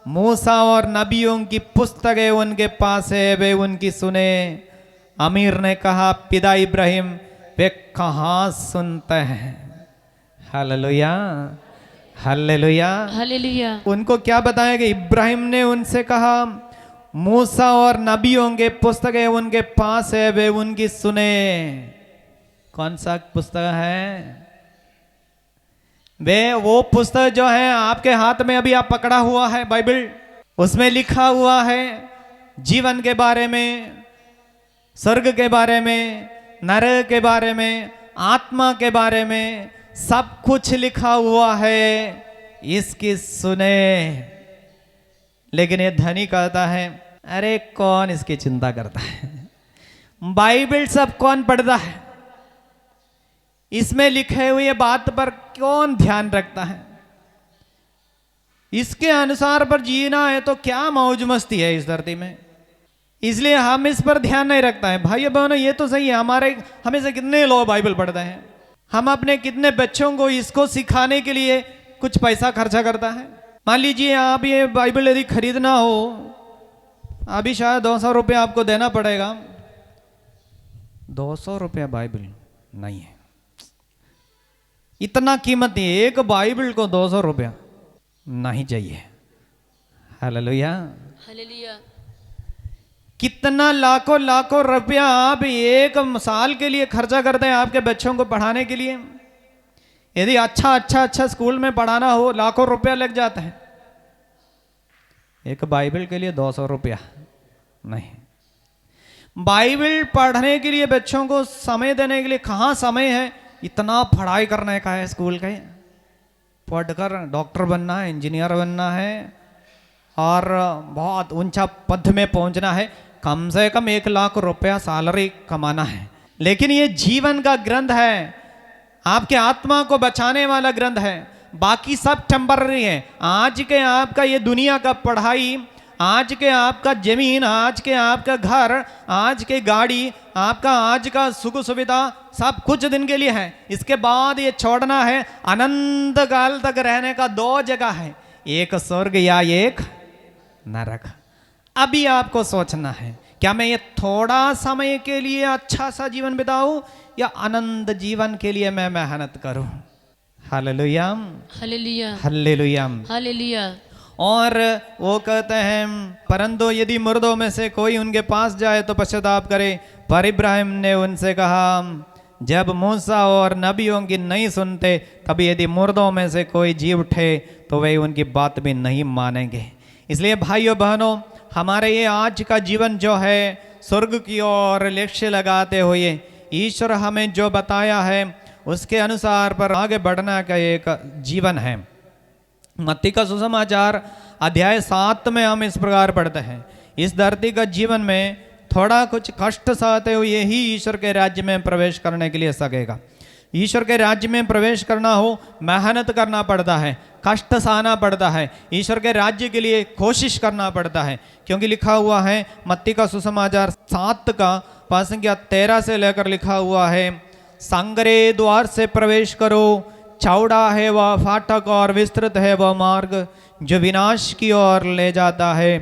मूसा और नबियों की पुस्तकें उनके पास है, वे उनकी सुने। अमीर ने कहा, पिता इब्राहिम वे कहाँ सुनते हैं? Hallelujah, hallelujah, hallelujah. उनको क्या बताया कि इब्राहिम ने उनसे कहा, मूसा और नबियों के पुस्तकें उनके पास है, वे उनकी सुने। कौन सा पुस्तक है? वे वो पुस्तक जो है आपके हाथ में अभी आप पकड़ा हुआ है, बाइबल, उसमें लिखा हुआ है जीवन के बारे में, स्वर्ग के बारे में, नरक के बारे में, आत्मा के बारे में, सब कुछ लिखा हुआ है, इसकी सुने। लेकिन ये धनी कहता है, अरे कौन इसकी चिंता करता है, बाइबल सब कौन पढ़ता है, इसमें लिखे हुए बात पर कौन ध्यान रखता है, इसके अनुसार पर जीना है तो क्या मौज मस्ती है इस धरती में, इसलिए हम इस पर ध्यान नहीं रखता है। भाई बहनों, ये तो सही है, हमें से कितने लोग बाइबल पढ़ते हैं, हम अपने कितने बच्चों को इसको सिखाने के लिए कुछ पैसा खर्चा करता है। मान लीजिए आप ये बाइबल यदि खरीदना हो, अभी शायद 200 रुपये आपको देना पड़ेगा। 200 रुपया बाइबल नहीं है, इतना कीमत नहीं, एक बाइबल को 200 रुपया नहीं चाहिए। Hallelujah, hallelujah. कितना लाखों लाखों रुपया आप एक साल के लिए खर्चा करते हैं आपके बच्चों को पढ़ाने के लिए। यदि अच्छा स्कूल में पढ़ाना हो, लाखों रुपया लग जाता है। एक बाइबल के लिए 200 रुपया नहीं। बाइबल पढ़ने के लिए बच्चों को समय देने के लिए कहाँ समय है, इतना पढ़ाई करने का है स्कूल का, पढ़कर डॉक्टर बनना है, इंजीनियर बनना है और बहुत ऊंचा पद में पहुंचना है, कम से कम 1 लाख रुपया सैलरी कमाना है। लेकिन ये जीवन का ग्रंथ है, आपके आत्मा को बचाने वाला ग्रंथ है, बाकी सब टेम्पररी है। आज के आपका ये दुनिया का पढ़ाई, आज के आपका जमीन, आज के आपका घर, आज के गाड़ी, आपका आज का सुख सुविधा सब कुछ दिन के लिए है, इसके बाद ये छोड़ना है। अनंत काल तक रहने का 2 जगह है, एक स्वर्ग या एक नरक। अभी आपको सोचना है, क्या मैं ये थोड़ा समय के लिए अच्छा सा जीवन बिताऊं या अनंत जीवन के लिए मैं मेहनत करूं? Hallelujah, hallelujah, hallelujah, hallelujah. और वो कहते हैं, परंतु यदि मुर्दों में से कोई उनके पास जाए तो पश्चाताप करे। पर इब्राहिम ने उनसे कहा, जब मूसा और नबियों की नहीं सुनते, तब यदि मुर्दों में से कोई जी उठे तो वे उनकी बात भी नहीं मानेंगे। इसलिए भाइयों बहनों, हमारे ये आज का जीवन जो है स्वर्ग की ओर लक्ष्य लगाते हुए ईश्वर हमें जो बताया है उसके अनुसार पर आगे बढ़ना का एक जीवन है। मत्ती का सुसमाचार अध्याय 7 में हम इस प्रकार पढ़ते हैं, इस धरती का जीवन में थोड़ा कुछ कष्ट सहते हुए ही ईश्वर के राज्य में प्रवेश करने के लिए सकेगा। ईश्वर के राज्य में प्रवेश करना हो, मेहनत करना पड़ता है, कष्ट सहना पड़ता है, ईश्वर के राज्य के लिए कोशिश करना पड़ता है। क्योंकि लिखा हुआ है मत्ती का सुसमाचार 7 का पद संख्या 13 से लेकर लिखा हुआ है, संगरे द्वार से प्रवेश करो, चौड़ा है वह फाटक और विस्तृत है वह मार्ग जो विनाश की ओर ले जाता है,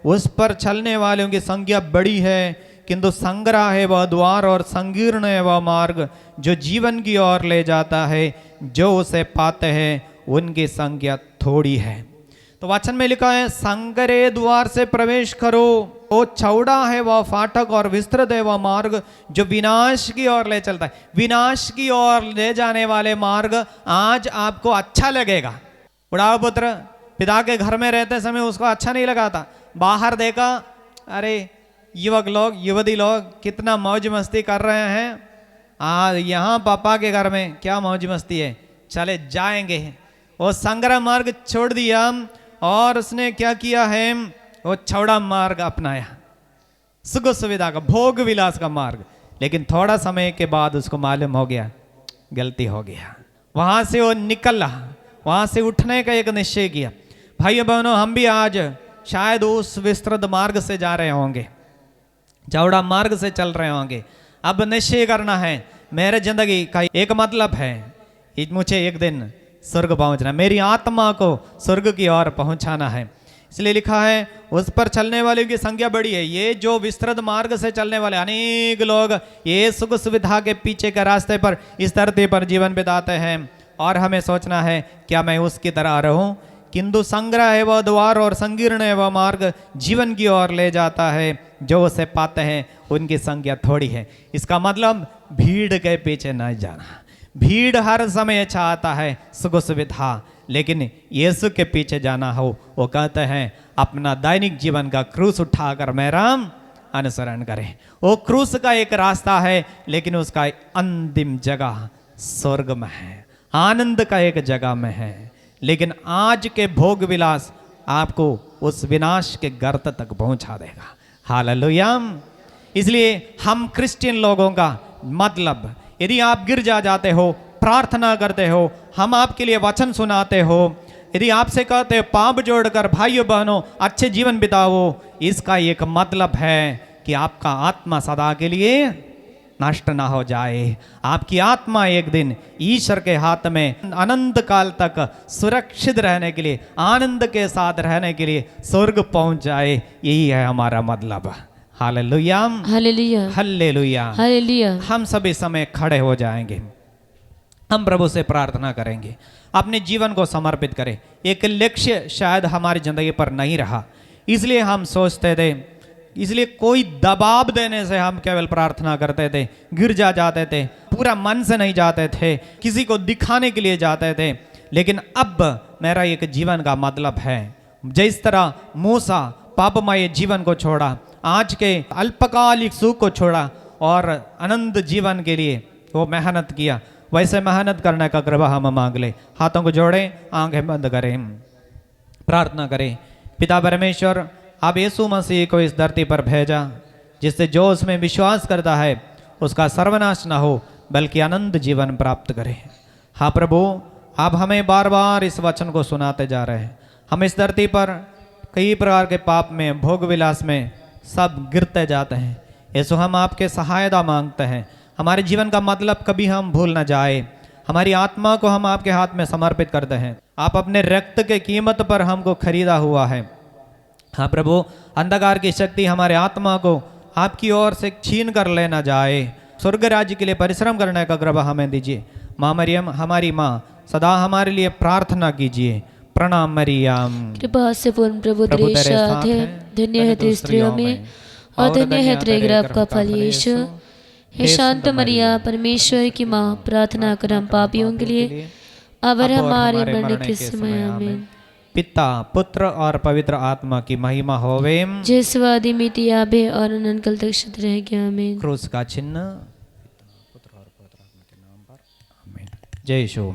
उस पर चलने वालों की संख्या बड़ी है, किंतु संग्रह है वह द्वार और संकीर्ण है वह मार्ग जो जीवन की ओर ले जाता है, जो उसे पाते हैं उनकी संख्या थोड़ी है। तो वचन में लिखा है संगरे द्वार से प्रवेश करो, वो चौड़ा है वह फाटक और विस्तृत है वह मार्ग जो विनाश की ओर ले चलता है। विनाश की ओर ले जाने वाले मार्ग आज आपको अच्छा लगेगा। बुढ़ावा पुत्र पिता के घर में रहते समय उसको अच्छा नहीं लगा था, बाहर देखा अरे युवक लोग युवती लोग कितना मौज मस्ती कर रहे हैं, यहाँ पापा के घर में क्या मौज मस्ती है, चले जाएंगे। वो संग्रह मार्ग छोड़ दिया और उसने क्या किया है, वो चौड़ा मार्ग अपनाया, सुख सुविधा का भोग विलास का मार्ग। लेकिन थोड़ा समय के बाद उसको मालूम हो गया गलती हो गया, वहां से वो निकला, वहां से उठने का एक निश्चय किया। भाइयों बहनों, हम भी आज शायद उस विस्तृत मार्ग से जा रहे होंगे, चौड़ा मार्ग से चल रहे होंगे। अब निश्चय करना है, मेरे जिंदगी का एक मतलब है, मुझे एक दिन स्वर्ग पहुंचना, मेरी आत्मा को स्वर्ग की ओर पहुंचाना है। इसलिए लिखा है उस पर चलने वालों की संख्या बड़ी है। ये जो विस्तृत मार्ग से चलने वाले अनेक लोग ये सुख सुविधा के पीछे के रास्ते पर इस धरती पर जीवन बिताते हैं, और हमें सोचना है क्या मैं उसकी तरह रहूं, किंतु संग्रह है वह द्वार और संकीर्ण है वह मार्ग जीवन की ओर ले जाता है, जो उसे पाते हैं उनकी संख्या थोड़ी है। इसका मतलब भीड़ के पीछे न जाना। भीड़ हर समय चाहता है सुख सुविधा, लेकिन यीशु के पीछे जाना हो, वो कहते हैं अपना दैनिक जीवन का क्रूस उठाकर मेरा अनुसरण करें। वो क्रूस का एक रास्ता है, लेकिन उसका अंतिम जगह स्वर्ग में है, आनंद का एक जगह में है। लेकिन आज के भोग विलास आपको उस विनाश के गर्त तक पहुंचा देगा। हालेलुया। इसलिए हम क्रिश्चियन लोगों का मतलब, यदि आप गिरजा जाते हो, प्रार्थना करते हो, हम आपके लिए वचन सुनाते हो, यदि आपसे कहते हो पाप जोड़कर भाइयों बहनों अच्छे जीवन बिताओ, इसका एक मतलब है कि आपका आत्मा सदा के लिए नष्ट ना हो जाए। आपकी आत्मा एक दिन ईश्वर के हाथ में अनंत काल तक सुरक्षित रहने के लिए, आनंद के साथ रहने के लिए स्वर्ग पहुंच जाए। यही है हमारा मतलब। Hallelujah, hallelujah, hallelujah, hallelujah. हम सभी समय खड़े हो जाएंगे, हम प्रभु से प्रार्थना करेंगे, अपने जीवन को समर्पित करें। एक लक्ष्य शायद हमारी जिंदगी पर नहीं रहा, इसलिए हम सोचते थे, इसलिए कोई दबाव देने से हम केवल प्रार्थना करते थे, गिरजा जाते थे, पूरा मन से नहीं जाते थे, किसी को दिखाने के लिए जाते थे। लेकिन अब मेरा एक जीवन का मतलब है, जिस तरह मूसा पापमय जीवन को छोड़ा, आज के अल्पकालिक सुख को छोड़ा और अनंत जीवन के लिए वो मेहनत किया, वैसे मेहनत करने का कृपा हम मांग ले। हाथों को जोड़ें, आंखें बंद करें, प्रार्थना करें। पिता परमेश्वर, आप यीशु मसीह को इस धरती पर भेजा, जिससे जो उसमें विश्वास करता है उसका सर्वनाश ना हो बल्कि अनंत जीवन प्राप्त करे। हाँ प्रभु, आप हमें बार बार इस वचन को सुनाते जा रहे हैं। हम इस धरती पर कई प्रकार के पाप में, भोग विलास में सब गिरते जाते हैं। यीशु, हम आपके सहायता मांगते हैं, हमारे जीवन का मतलब कभी हम भूल ना जाए। हमारी आत्मा को हम आपके हाथ में समर्पित करते हैं। आप अपने रक्त के कीमत पर हमको खरीदा हुआ है। हाँ प्रभु, अंधकार की शक्ति हमारे आत्मा को आपकी ओर से छीन कर लेना जाए। स्वर्ग राज्य के लिए परिश्रम करने का कृपा हमें दीजिए। माँ मरियम हमारी माँ, सदा हमारे लिए प्रार्थना कीजिए। प्रणाम मरियम, कृपा से पूर्ण प्रभु तेरे साथ है, धन्य है तू स्त्रियों में और धन्य है तेरे गर्भ का फल यीशु। हे शांत मरिया परमेश्वर की माँ, प्रार्थना कर हम पापियों के लिए अब और हमारे मरने के समय आमीन। पिता पुत्र और पवित्र आत्मा की महिमा होवे। जैसे वादी मिति आबे और अनंत कल तक शुद्ध रहेगी आमीन। क्रूस का चिन्ह। आमीन। जय यीशु।